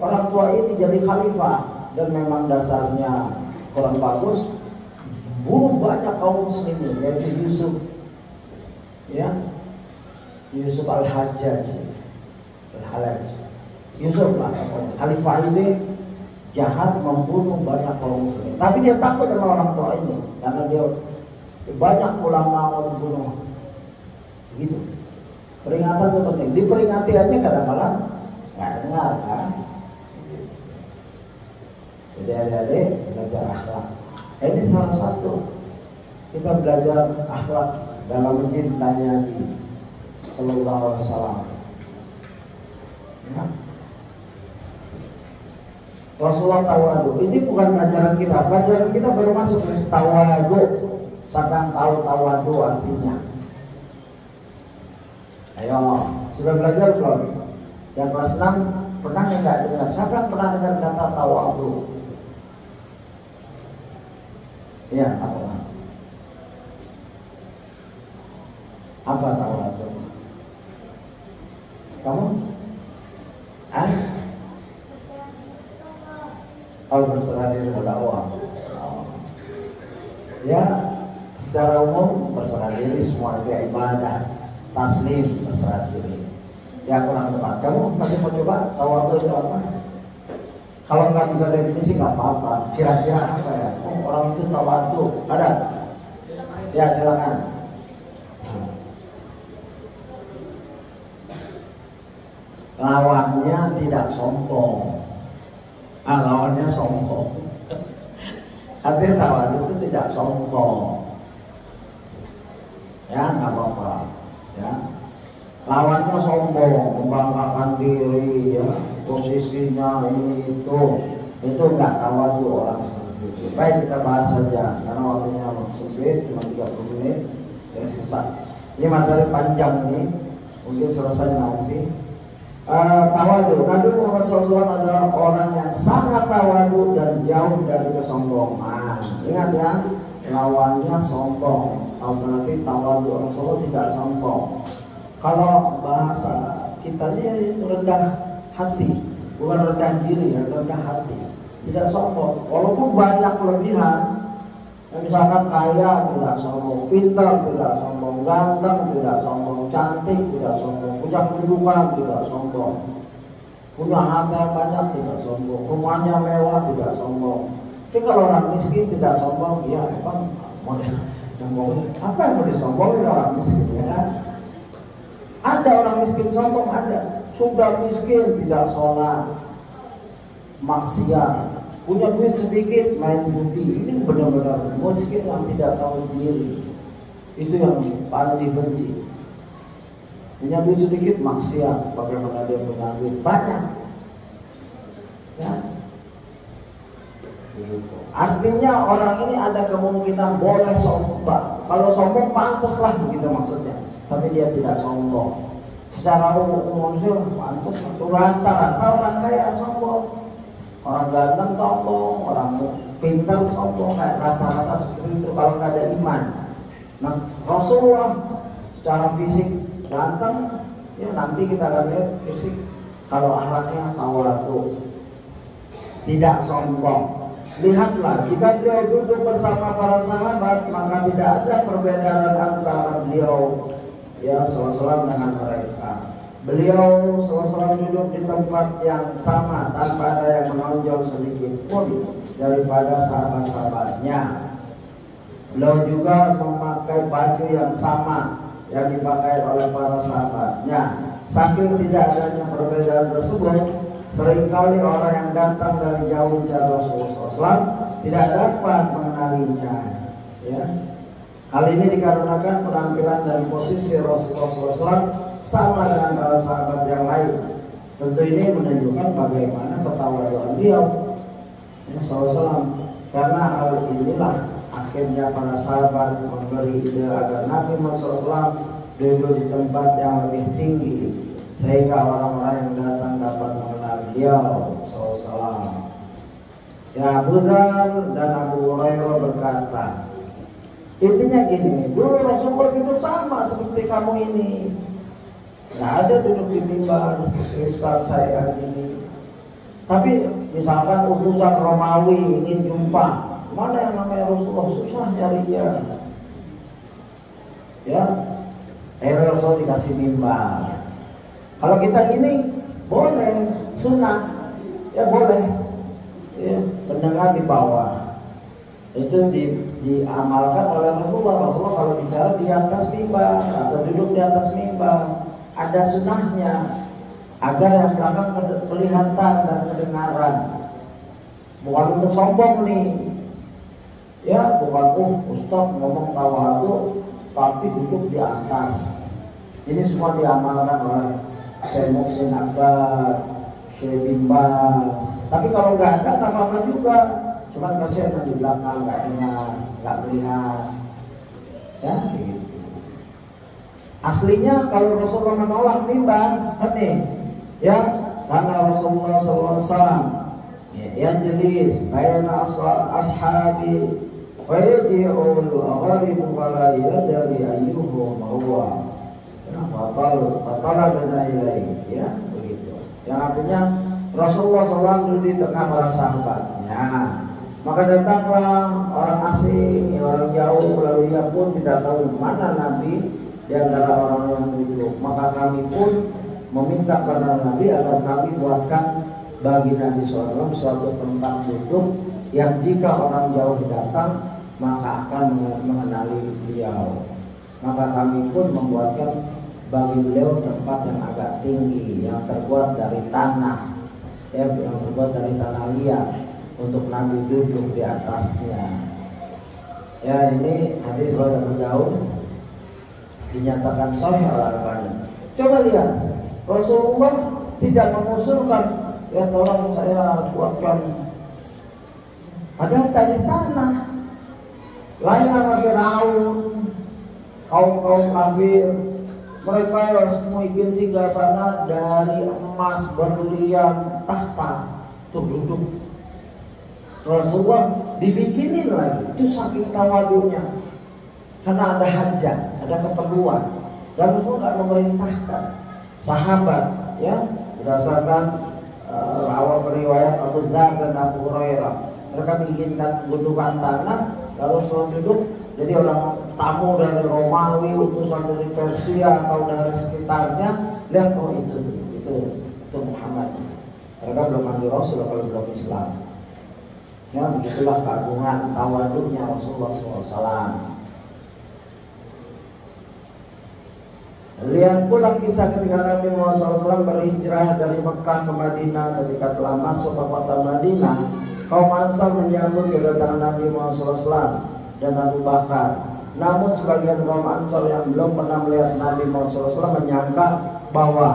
orang tua ini jadi khalifah dan memang dasarnya kurang bagus, bunuh banyak kaum muslimin, yaitu Yusuf, ya, Yusuf al-Hajjaj, Yusuf lah, khalifah ini jahat, membunuh banyak kaum muslimin. Tapi dia takut sama orang tua ini karena dia banyak ulama mau dibunuh. Gitu. Peringatan itu penting. Diperingati aja kadang-kadang nggak dengar kan. Jadi adik-adik belajar akhlak. Ini salah satu kita belajar akhlak dalam mencintainya Nabi Sallallahu Alaihi Wasallam. Ya. Rasulullah tawadu. Ini bukan pelajaran kita. Pelajaran kita baru masuk tawadu. Sedang tahu tawadu artinya. Ayo, sudah belajar belum? Yang kelas 6 pernah nggak dengar? Siapa yang pernah dengar kata tawadu? Ya, apa? Apa tawadu? Kamu? Kalau berserah diri pada Allah. Ya, secara umum berserah diri semua itu ibadah. Taslim, berserah diri. Ya kurang tepat. Kamu masih mau coba tawadu itu apa? Kalau nggak bisa definisi nggak apa-apa. Kira-kira apa ya? Oh, orang itu tawadu. Ada? Ya silakan. Lawannya tidak sombong. Lawannya sombong. Artinya tawadu itu tidak sombong. Ya nggak apa-apa. Ya, lawannya sombong, membanggakan diri, ya, posisinya itu nggak tawadu orang seperti itu. Baik, kita bahas saja karena waktunya sempit, cuma 30 menit, ya selesai. Ini materi panjang nih, mungkin selesai nanti. Tawadu, Nabi Muhammad SAW adalah orang yang sangat tawadu dan jauh dari kesombongan. Ingat ya, lawannya sombong. Berarti tawadu Rasulullah tidak sombong. Kalau bahasa kita ini rendah hati, bukan rendah diri, ya, rendah hati. Tidak sombong. Walaupun banyak kelebihan, misalkan kaya tidak sombong, pintar tidak sombong, ganteng tidak sombong, cantik tidak sombong, punya kedudukan tidak sombong, punya harta yang banyak tidak sombong, rumahnya mewah tidak sombong. Tapi kalau orang miskin tidak sombong, ya emang model. Apa yang mau disombongin orang miskin, ya? Ada orang miskin sombong, ada. Sudah miskin tidak sholat, maksiat, punya duit sedikit main judi. Ini benar-benar miskin yang tidak tahu diri. Itu yang paling dibenci. Punya duit sedikit maksiat, bagaimana dia punya duit banyak, ya? Artinya orang ini ada kemungkinan boleh sombong. Kalau sombong pantaslah begitu maksudnya. Tapi dia tidak sombong. Secara umum sih pantas. Rata-rata orang kaya sombong, orang ganteng sombong, orang pintar sombong, kayak rata-rata seperti itu kalau nggak ada iman. Nah, Rasulullah secara fisik ganteng, ya nanti kita akan lihat fisik. Kalau akhlaknya tawadu, tidak sombong. Lihatlah, jika beliau duduk bersama para sahabat, maka tidak ada perbedaan antara beliau ya SAW dengan mereka. Beliau SAW duduk di tempat yang sama tanpa ada yang menonjol sedikit pun daripada sahabat-sahabatnya. Beliau juga memakai baju yang sama yang dipakai oleh para sahabatnya. Saking tidak adanya perbedaan tersebut, seringkali orang yang datang dari jauh mencari Rasulullah SAW tidak dapat mengenalinya. Ya. Hal ini dikarenakan penampilan dan posisi Rasulullah SAW sama dengan para sahabat yang lain. Tentu ini menunjukkan bagaimana ketawaduan beliau SAW. Karena hal inilah akhirnya para sahabat memberi ide agar Nabi Muhammad SAW duduk di tempat yang lebih tinggi, sehingga orang-orang yang datang dapat mengenal beliau SAW. Ya, Abu Dzar dan Abu Hurairah berkata, intinya gini, dulu Rasulullah duduk sama seperti kamu ini, nggak ada duduk di mimbar seperti Ustaz saya ini. Tapi misalkan utusan Romawi ingin jumpa, mana yang namanya Rasulullah, susah nyarinya. Ya, Rasul dikasih mimbar. Kalau kita gini boleh, sunnah, ya boleh, ya, pendengar di bawah. Itu diamalkan oleh Rasulullah. Rasulullah kalau bicara di atas mimbar atau duduk di atas mimbar, ada sunnahnya agar yang belakang kelihatan dan kedengaran. Bukan untuk sombong nih, ya, bukan Ustaz ngomong tawadu tapi duduk di atas. Ini semua diamalkan oleh Syekh Muhsin Akbar, Syekh bin Baz. Tapi kalau nggak ada, tak apa-apa juga. Cuman kasihan di belakang, nggak dengar, nggak melihat. Ya, gitu. Aslinya kalau Rasulullah menolak mimbar, nih, ya, karena Rasulullah SAW yang jelis, bayana ashabi, wa yaji'ul gharib wala yadri ayyuhum huwa. Fatala dan lain-lain, ya, begitu. Yang artinya Rasulullah SAW duduk di tengah para sahabatnya. Maka datanglah orang asing, orang jauh, lalu ia pun tidak tahu mana Nabi di antara orang yang duduk. Maka kami pun meminta kepada Nabi agar kami buatkan bagi Nabi SAW suatu tempat duduk yang jika orang jauh datang maka akan mengenali beliau. Maka kami pun membuatkan bagi beliau tempat yang agak tinggi yang terbuat dari tanah, ya, yang terbuat dari tanah liat untuk Nabi duduk di atasnya. Ya, ini hadis riwayat Abu Daud dinyatakan sahih oleh Al-Albani. Coba lihat, Rasulullah tidak mengusulkan, ya tolong saya buatkan, padahal tadi tanah. Lain sama Firaun, kaum kafir, mereka semua ingin singgah sana dari emas, berlian, tahta, tuh duduk. Rasulullah dibikinin lagi, itu saking tawadunya, karena ada hajat, ada keperluan. Dan Rasulullah nggak memerintahkan sahabat, ya, berdasarkan awal riwayat Abu Dzar dan Abu Hurairah. Mereka menginginkan gundukan tanah, lalu Rasulullah duduk. Jadi orang tamu dari Romawi, utusan dari Persia atau dari sekitarnya, lihat, oh itu Muhammad. Mereka belum manggil Rasul kalau belum Islam. Ya, begitulah keagungan tawaduknya Rasulullah SAW. Lihat pula kisah ketika Nabi Muhammad SAW berhijrah dari Mekah ke Madinah. Ketika telah masuk ke kota Madinah, kaum Ansar menyambut kedatangan Nabi Muhammad SAW dan Abu Bakar. Namun sebagian kaum Ansar yang belum pernah melihat Nabi Muhammad SAW menyangka bahwa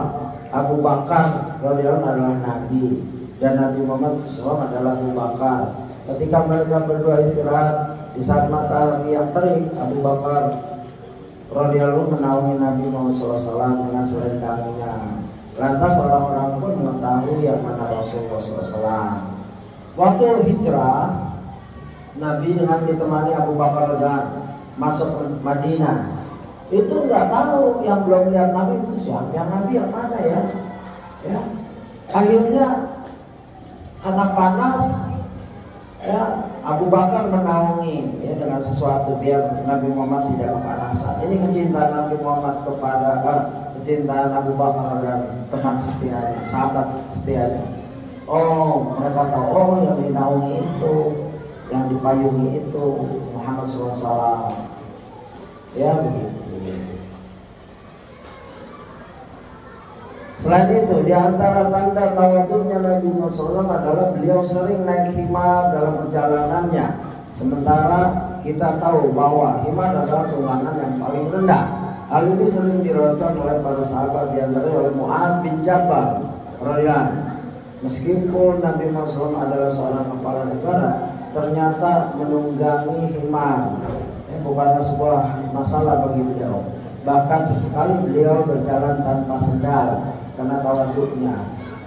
Abu Bakar radhiyallahu adalah Nabi dan Nabi Muhammad SAW adalah Abu Bakar. Ketika mereka berdua istirahat di saat matahari yang terik, Abu Bakar radhiyallahu menaungi Nabi Muhammad SAW dengan selendangnya. Lantas orang-orang pun mengetahui yang mana Rasulullah SAW. Waktu hijrah, Nabi dengan ditemani Abu Bakar dan masuk ke Madinah, itu nggak tahu yang belum lihat Nabi itu siapa, yang Nabi yang mana ya. Ya, akhirnya karena panas, ya Abu Bakar menaungi ya dengan sesuatu biar Nabi Muhammad tidak kepanasan. Ini kecintaan Nabi Muhammad kepada kecintaan Abu Bakar dan teman setianya, sahabat setianya. Oh, mereka tahu, oh yang dinaungi itu, yang dipayungi itu Muhammad SAW. Ya begitu. Selain itu, di antara tanda tawadhunya Nabi Muhammad SAW adalah beliau sering naik himar dalam perjalanannya. Sementara kita tahu bahwa himar adalah tunggangan yang paling rendah. Hal ini sering diriwayatkan oleh para sahabat, diantaranya oleh Mu'adz bin Jabal radhiyallahu. Meskipun Nabi Muhammad SAW adalah seorang kepala negara, ternyata menunggangi himar bukanlah sebuah masalah bagi beliau. Bahkan sesekali beliau berjalan tanpa sendal karena tawadhunya.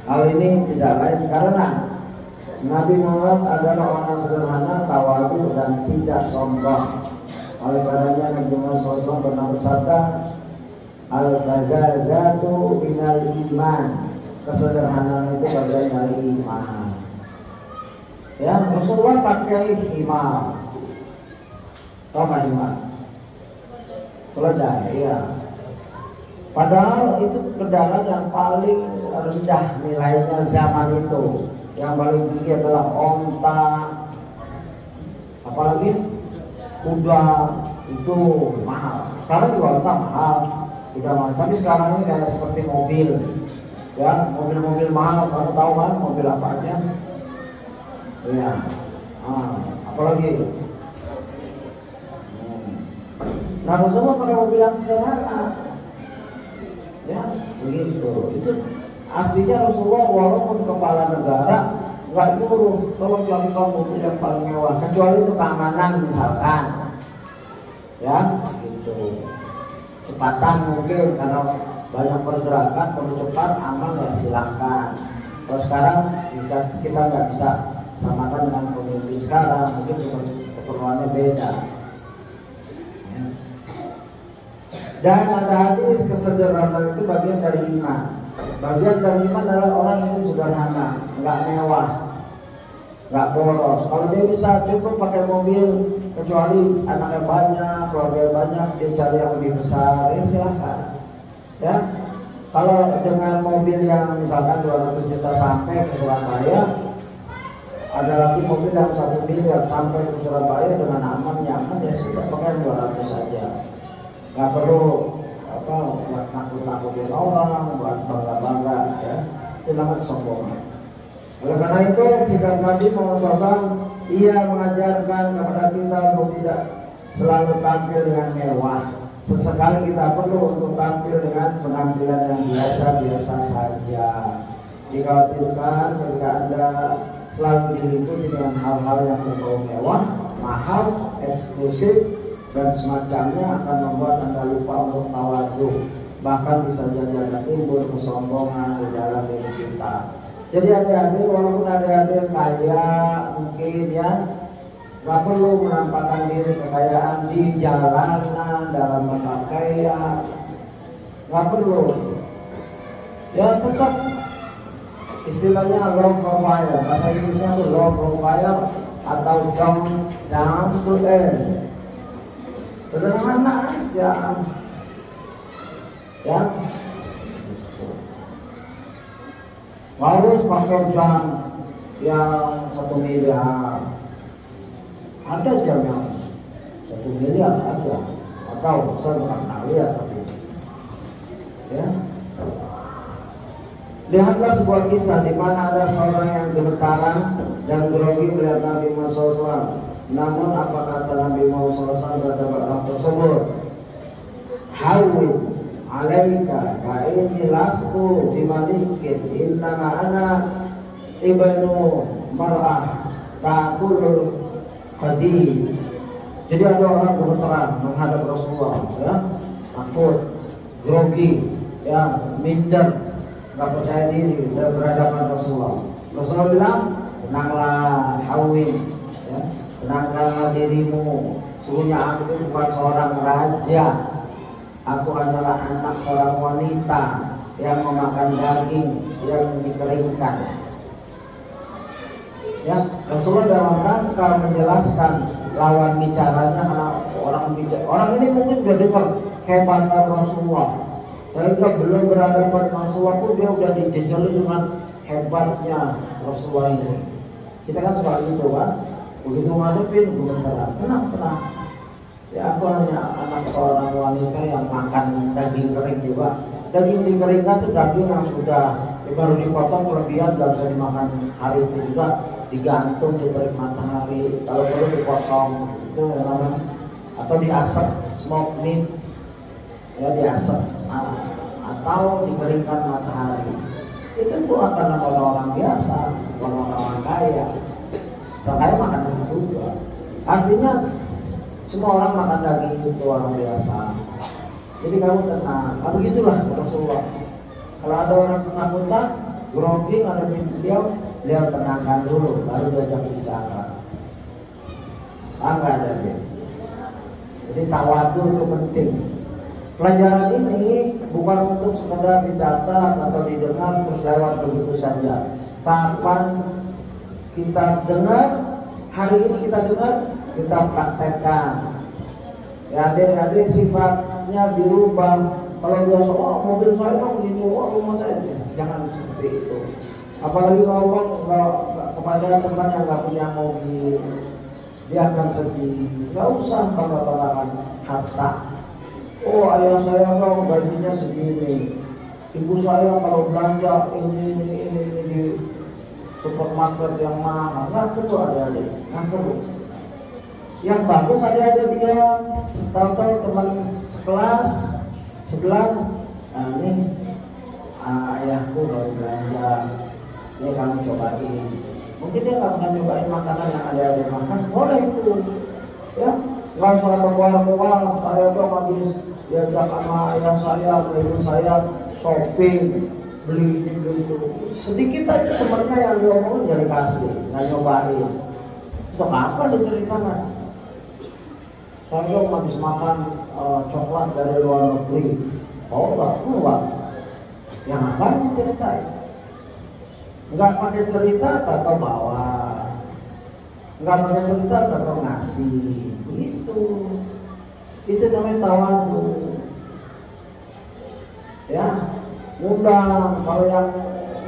Hal ini tidak lain karena Nabi Muhammad adalah orang sederhana, tawadhu dan tidak sombong. Oleh karenanya Nabi Muhammad SAW pernah bersabda, al-fazazatu minal iman. Kesederhanaan itu bagian dari iman. Ya, Rasulullah pakai himar. Tahu nggak himar? Keledai, ya. Padahal itu kendaraan yang paling rendah nilainya zaman itu. Yang paling tinggi adalah onta, apalagi kuda, itu mahal. Sekarang juga onta mahal, tidak mahal. Tapi sekarang ini kayak seperti mobil. Ya, mobil-mobil mahal, kamu tahu kan mobil apa aja? Ya, apalagi. Nah, Rasulullah pakai mobil yang sederhana. Ya, begitu. Itu artinya Rasulullah walaupun kepala negara nggak nyuruh tolong lakukan mobil yang paling mewah, kecuali itu keamanan misalkan. Ya, gitu. Cepatan mungkin karena banyak pergerakan perlu cepat, aman ya silahkan. Kalau sekarang kita nggak bisa samakan dengan pemimpin sekarang, mungkin keperluannya beda. Ya. Dan ada hadis kesederhanaan itu bagian dari iman. Bagian dari iman adalah orang yang sederhana, nggak mewah, nggak boros. Kalau dia bisa cukup pakai mobil, kecuali anaknya banyak, keluarga banyak, dia cari yang lebih besar, ya silahkan. Ya, kalau dengan mobil yang misalkan 200 juta sampai ke Surabaya, ada lagi mobil yang 1 miliar sampai ke Surabaya dengan aman nyaman, ya sudah pakai 200 saja. Nggak perlu buat nakut-nakutin orang, buat bangga-bangga, ya. Itu namanya kesombongan. Oleh karena itu sikap Nabi Muhammad ia mengajarkan kepada kita untuk tidak selalu tampil dengan mewah. Sesekali kita perlu untuk tampil dengan penampilan yang biasa-biasa saja. Dikhawatirkan ketika Anda selalu diliputi dengan hal-hal yang berbau mewah, mahal, eksklusif, dan semacamnya akan membuat Anda lupa untuk tawadhu. Bahkan bisa jadi ada timbul kesombongan di dalam diri kita. Jadi adik-adik, walaupun adik-adik kaya mungkin ya, nggak perlu menampakkan diri kekayaan di jalanan, dalam berpakaian, nggak perlu. Ya tetap istilahnya low profile, bahasa Inggrisnya itu low profile atau down to earth. Sederhana aja, ya. Harus pakai jam yang 1 miliar. Ada jam yang 1 miliar ada, atau saya bukan tahu ya, tapi ya. Lihatlah sebuah kisah di mana ada seorang yang gemetaran dan grogi melihat Nabi Muhammad SAW. Namun apa kata Nabi Muhammad SAW terhadap orang tersebut? Hawid alaika fa inni lastu bimalikin innama ana ibnu mar'ah ta'kulul qadim. Jadi ada orang gemetaran menghadap Rasulullah, ya, takut, grogi, ya, minder, nggak percaya diri dan berhadapan Rasulullah. Rasulullah bilang, tenanglah Hawid, ya, tenangkanlah dirimu, sesungguhnya aku bukan seorang raja, aku adalah anak seorang wanita yang memakan daging yang dikeringkan. Ya, Rasulullah dalam rangka menjelaskan lawan bicaranya, orang ini mungkin sudah dengar hebatnya Rasulullah, sehingga belum berhadapan Rasulullah pun dia sudah dijejeli dengan hebatnya Rasulullah ini. Kita kan suka gitu kan, begitu ngadepin belum tenang. Ya, aku hanya anak seorang wanita yang makan daging kering juga. Daging dikeringkan itu daging yang sudah baru dipotong kelebihan, gak bisa dimakan hari itu juga, digantung di terik matahari, kalau perlu dipotong itu namanya, atau diasap, smoke meat, ya diasap, atau dikeringkan matahari. Itu bukan karena orang biasa, bukan orang kaya. Orang kaya makan itu juga. Artinya semua orang makan daging itu orang biasa. Jadi kamu tenang. Nah, begitulah Rasulullah. Kalau ada orang ketakutan, grogi ngadepin beliau tenangkan dulu, baru diajak bicara. Enggak ada dia. Jadi tawadu itu penting. Pelajaran ini bukan untuk sekedar dicatat atau didengar terus lewat begitu saja. Kapan kita dengar, hari ini kita dengar, kita praktekkan. Ya, adik-adik sifatnya dirubah. Kalau dia oh mobil saya dong gini, oh rumah saya, jangan seperti itu. Apalagi kalau kepada teman yang nggak punya mobil, dia akan sedih. Nggak usah bangga-banggakan harta. Oh ayah saya kok gajinya segini, ibu saya kalau belanja ini di supermarket yang mahal, nggak perlu adik-adik, nggak perlu. Yang bagus ada dia, tahu-tahu teman sekelas sebelah, nah ini ayahku baru belanja, ini kamu cobain. Mungkin dia nggak pernah cobain makanan yang ada makan, boleh itu, ya. Nggak usah berbual-bual, saya tuh habis diajak sama ayah saya, ibu saya shopping, beli gitu. Sedikit aja sebenarnya yang diomongin jadi kasih, nggak nyobain. Untuk apa diceritakan? Saya habis makan coklat dari luar negeri. Oh nggak keluar. Yang apa diceritain? Nggak pakai cerita atau bawa, nggak pakai cerita atau ngasih. Begitu. Itu namanya tawadu. Ya, undang. Kalau yang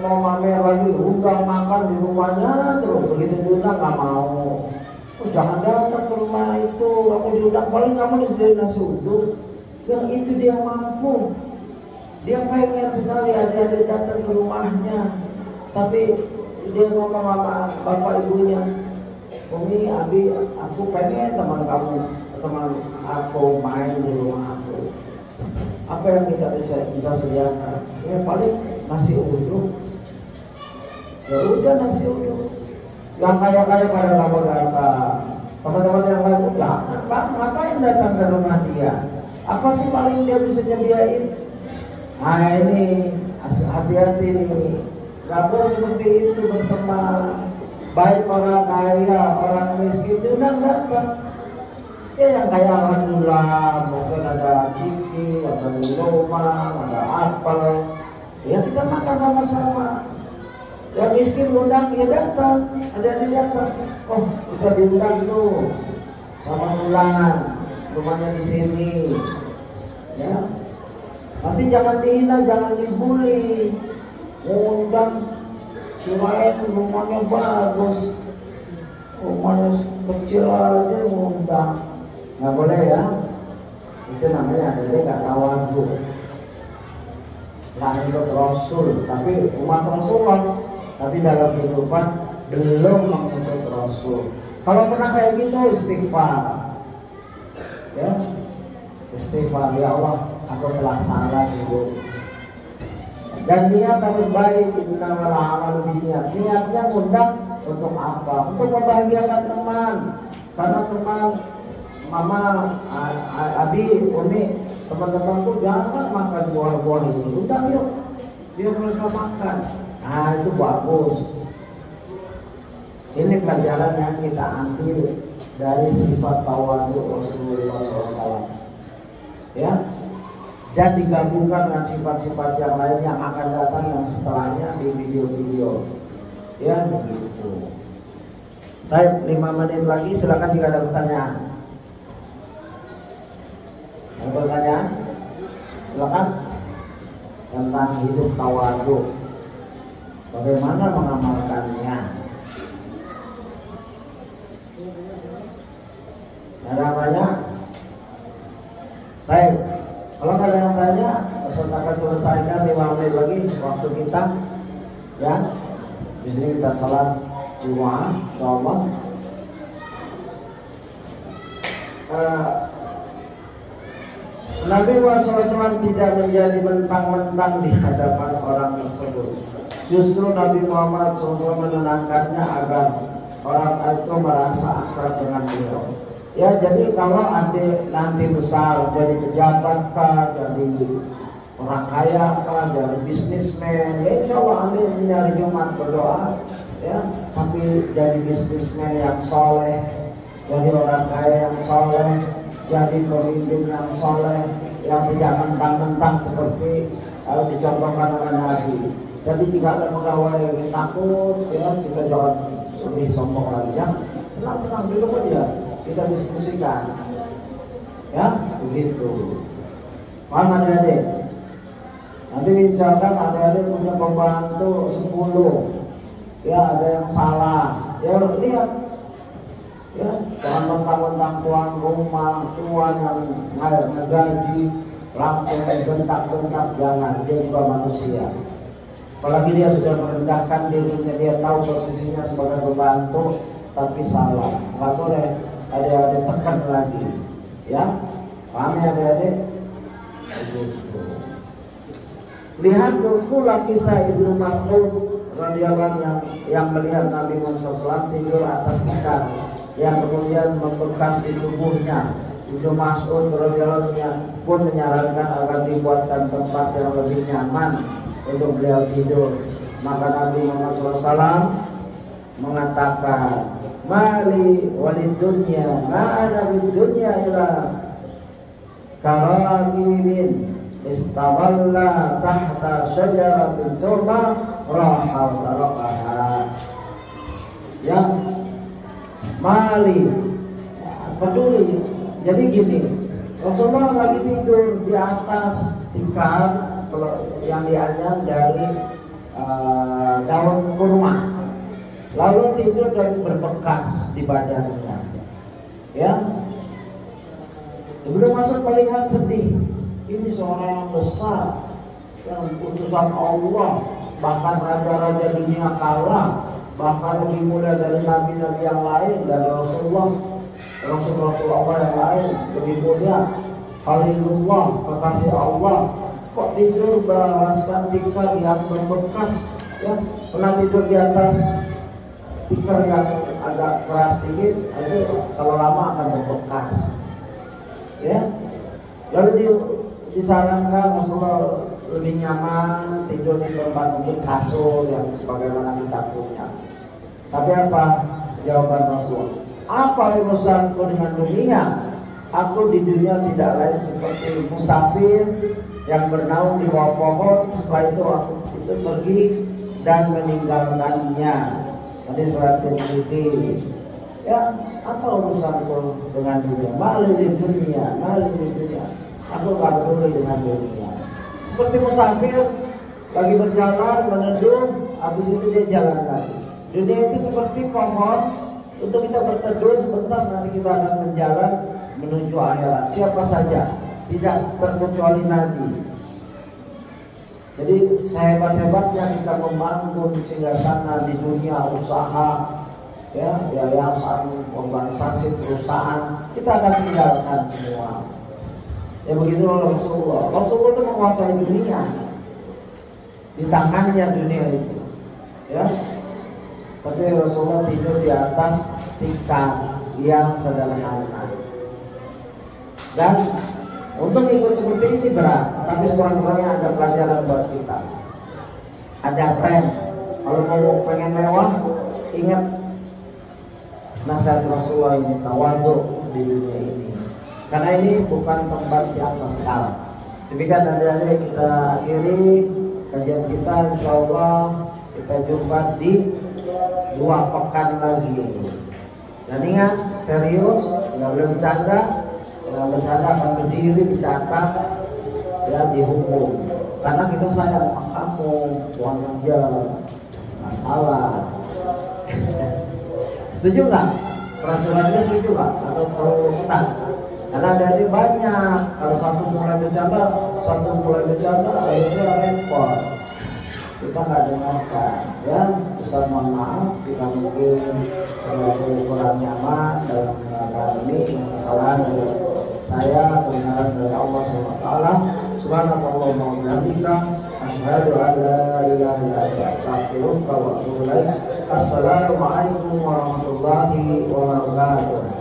mau mamer lagi, undang makan di rumahnya terus, begitu diundang nggak mau. Oh, jangan datang ke rumah itu, aku diundang paling kamu disediain nasi uduk. Yang itu dia mampu. Dia pengen sekali ada datang ke rumahnya, tapi dia ngomong sama bapak ibunya, Umi, Abi, aku pengen teman aku main di rumah aku. Apa yang kita bisa sediakan? Ya paling nasi uduk. Ya udah nasi uduk. Yang kaya-kaya pada nggak mau datang. Teman-teman yang lain jangan, Pak, ngapain datang ke rumah dia? Apa sih paling dia bisa nyediain? Nah ini hati-hati nih. Nggak boleh seperti itu berteman. Baik orang kaya, orang miskin diundang datang. Ya yang kaya alhamdulillah, mungkin ada ciki, ada minuman, ada apel. Ya kita makan sama-sama. Yang miskin undang dia datang, ada yang datang. Oh kita diundang tuh sama Fulan, rumahnya di sini. Ya, nanti jangan dihina, jangan dibully. Undang, kirain rumahnya bagus, rumahnya kecil aja undang. Nggak boleh ya. Itu namanya ada nggak tawadu. Nggak ikut Rasul, tapi umat Rasulullah. Tapi dalam kehidupan belum mengikut Rasul. Kalau pernah kayak gitu istighfar, ya istighfar, ya Allah aku telah salah gitu. Dan niat harus baik, innamal a'malu binniyat. Niatnya undang untuk apa? Untuk membahagiakan teman. Karena teman, mama, abi, umi, teman-temanku jangan makan buah-buah ini. Undang yuk, biar mereka makan. Nah itu bagus. Ini pelajaran yang kita ambil. dari sifat tawadhu Rasulullah SAW, ya, dan digabungkan dengan sifat-sifat yang lain yang akan datang yang setelahnya di video-video, ya begitu. Baik, 5 menit lagi, silakan jika ada pertanyaan. Ada pertanyaan? Silakan. Tentang hidup tawadhu, bagaimana mengamalkannya? Ada yang tanya? Baik, kalau ada yang tanya, Ustaz akan selesaikan 5 menit lagi waktu kita, ya. Di sini kita salat Jumat, insyaallah. Nabi Muhammad SAW tidak menjadi mentang-mentang di hadapan orang tersebut. Justru Nabi Muhammad SAW menenangkannya agar orang itu merasa akrab dengan beliau. Ya, jadi kalau adik nanti besar jadi pejabat kah, jadi orang kaya kah, jadi bisnismen, ya insya Allah adik mencari Jumat berdoa, ya. Tapi jadi bisnismen yang soleh, jadi orang kaya yang soleh, jadi pemimpin yang soleh, yang tidak mentang-mentang seperti harus dicontohkan oleh Nabi. Jadi jika ada pegawai yang takut, ya kita jangan lebih sombong lagi, ya. Tenang-tenang dulu aja, kita diskusikan, ya begitu. Paham adik-adik? Nanti misalkan adik-adik punya pembantu 10, ya ada yang salah, ya lihat. Ya, jangan mentang-mentang tuan rumah, tuan yang ngegaji, langsung bentak-bentak, jangan, dia juga manusia. Apalagi dia sudah merendahkan dirinya, dia tahu posisinya sebagai pembantu, tapi salah. Nggak boleh adik-adik tekan lagi, ya. Paham ya adik-adik? Begitu. Lihat pula kisah Ibnu Mas'ud radhiyallahu yang melihat Nabi Muhammad SAW tidur atas tikar yang kemudian membekas di tubuhnya. Ibnu Mas'ud radhiyallahu pun menyarankan agar dibuatkan tempat yang lebih nyaman untuk beliau tidur. Maka Nabi Muhammad SAW mengatakan, "Mali walid dunya, ma ana bid dunya ila karagibin istawalla tahta syajaratin summa raha tarakaha." Ya, mali, peduli. Jadi gini, Rasulullah lagi tidur di atas tikar yang dianyam dari daun kurma, lalu tidur dan berbekas di badannya. Ya, Ibnu Mas'ud melihat sedih. Ini seorang yang besar, yang utusan Allah, bahkan raja-raja dunia kalah, bahkan lebih mulia dari nabi-nabi yang lain, dari Rasul-Rasul Allah yang lain lebih mulia, Khalilullah, kekasih Allah. Kok tidur beralaskan tikar yang berbekas, ya? Pernah tidur di atas tikar yang agak keras sedikit, itu kalau lama akan berbekas, ya. Lalu disarankan Rasulullah lebih nyaman tidur di tempat mungkin kasur yang sebagaimana kita punya. Tapi apa jawaban Rasulullah? Apa urusanku dengan dunia? Aku di dunia tidak lain seperti musafir yang bernaung di bawah pohon. Setelah itu aku pergi dan meninggalkannya. Tadi surat Tirmidzi. Ya, apa urusanku dengan dunia? Mali di dunia, mali di dunia. Aku gak peduli dengan dunia. Seperti musafir lagi berjalan meneduh, habis itu dia jalan lagi. Dunia itu seperti pohon. Untuk kita berteduh sebentar, nanti kita akan berjalan menuju akhirat. Siapa saja, tidak terkecuali Nabi. Jadi sehebat-hebatnya kita membangun singgasana di dunia usaha, ya, yayasan, organisasi, perusahaan, kita akan tinggalkan semua. Ya begitu Rasulullah. Rasulullah itu menguasai dunia, di tangannya dunia itu, ya. Tapi Rasulullah tidur di atas tikar yang sederhana. Dan untuk ikut seperti ini berat, tapi kurang-kurangnya ada pelajaran buat kita. Ada tren. Kalau mau pengen mewah, ingat nasihat Rasulullah ini tawadhu di dunia ini. Karena ini bukan tempat yang kekal. Demikian adik-adik kita akhiri kajian kita, insyaallah kita jumpa di 2 pekan lagi. Dan ingat, serius, nggak boleh bercanda. Nggak bercanda akan berdiri dicatat, ya dihukum. Karena kita sayang sama kamu, uang kerja, masalah. Setuju nggak? Peraturannya setuju nggak? Atau terlalu ketat? Karena dari banyak, kalau satu mulai bercanda, akhirnya repot. Kita nggak dengarkan, ya. Ustaz mohon maaf jika mungkin kurang nyaman dalam mengenalkan ini, kesalahan dari saya, kebenaran dari Allah SWT. Subhanallahumma wa bihamdika, asyhadu an la ilaha illa anta, astaghfiruka wa atubu ilaik. Assalamualaikum warahmatullahi wabarakatuh.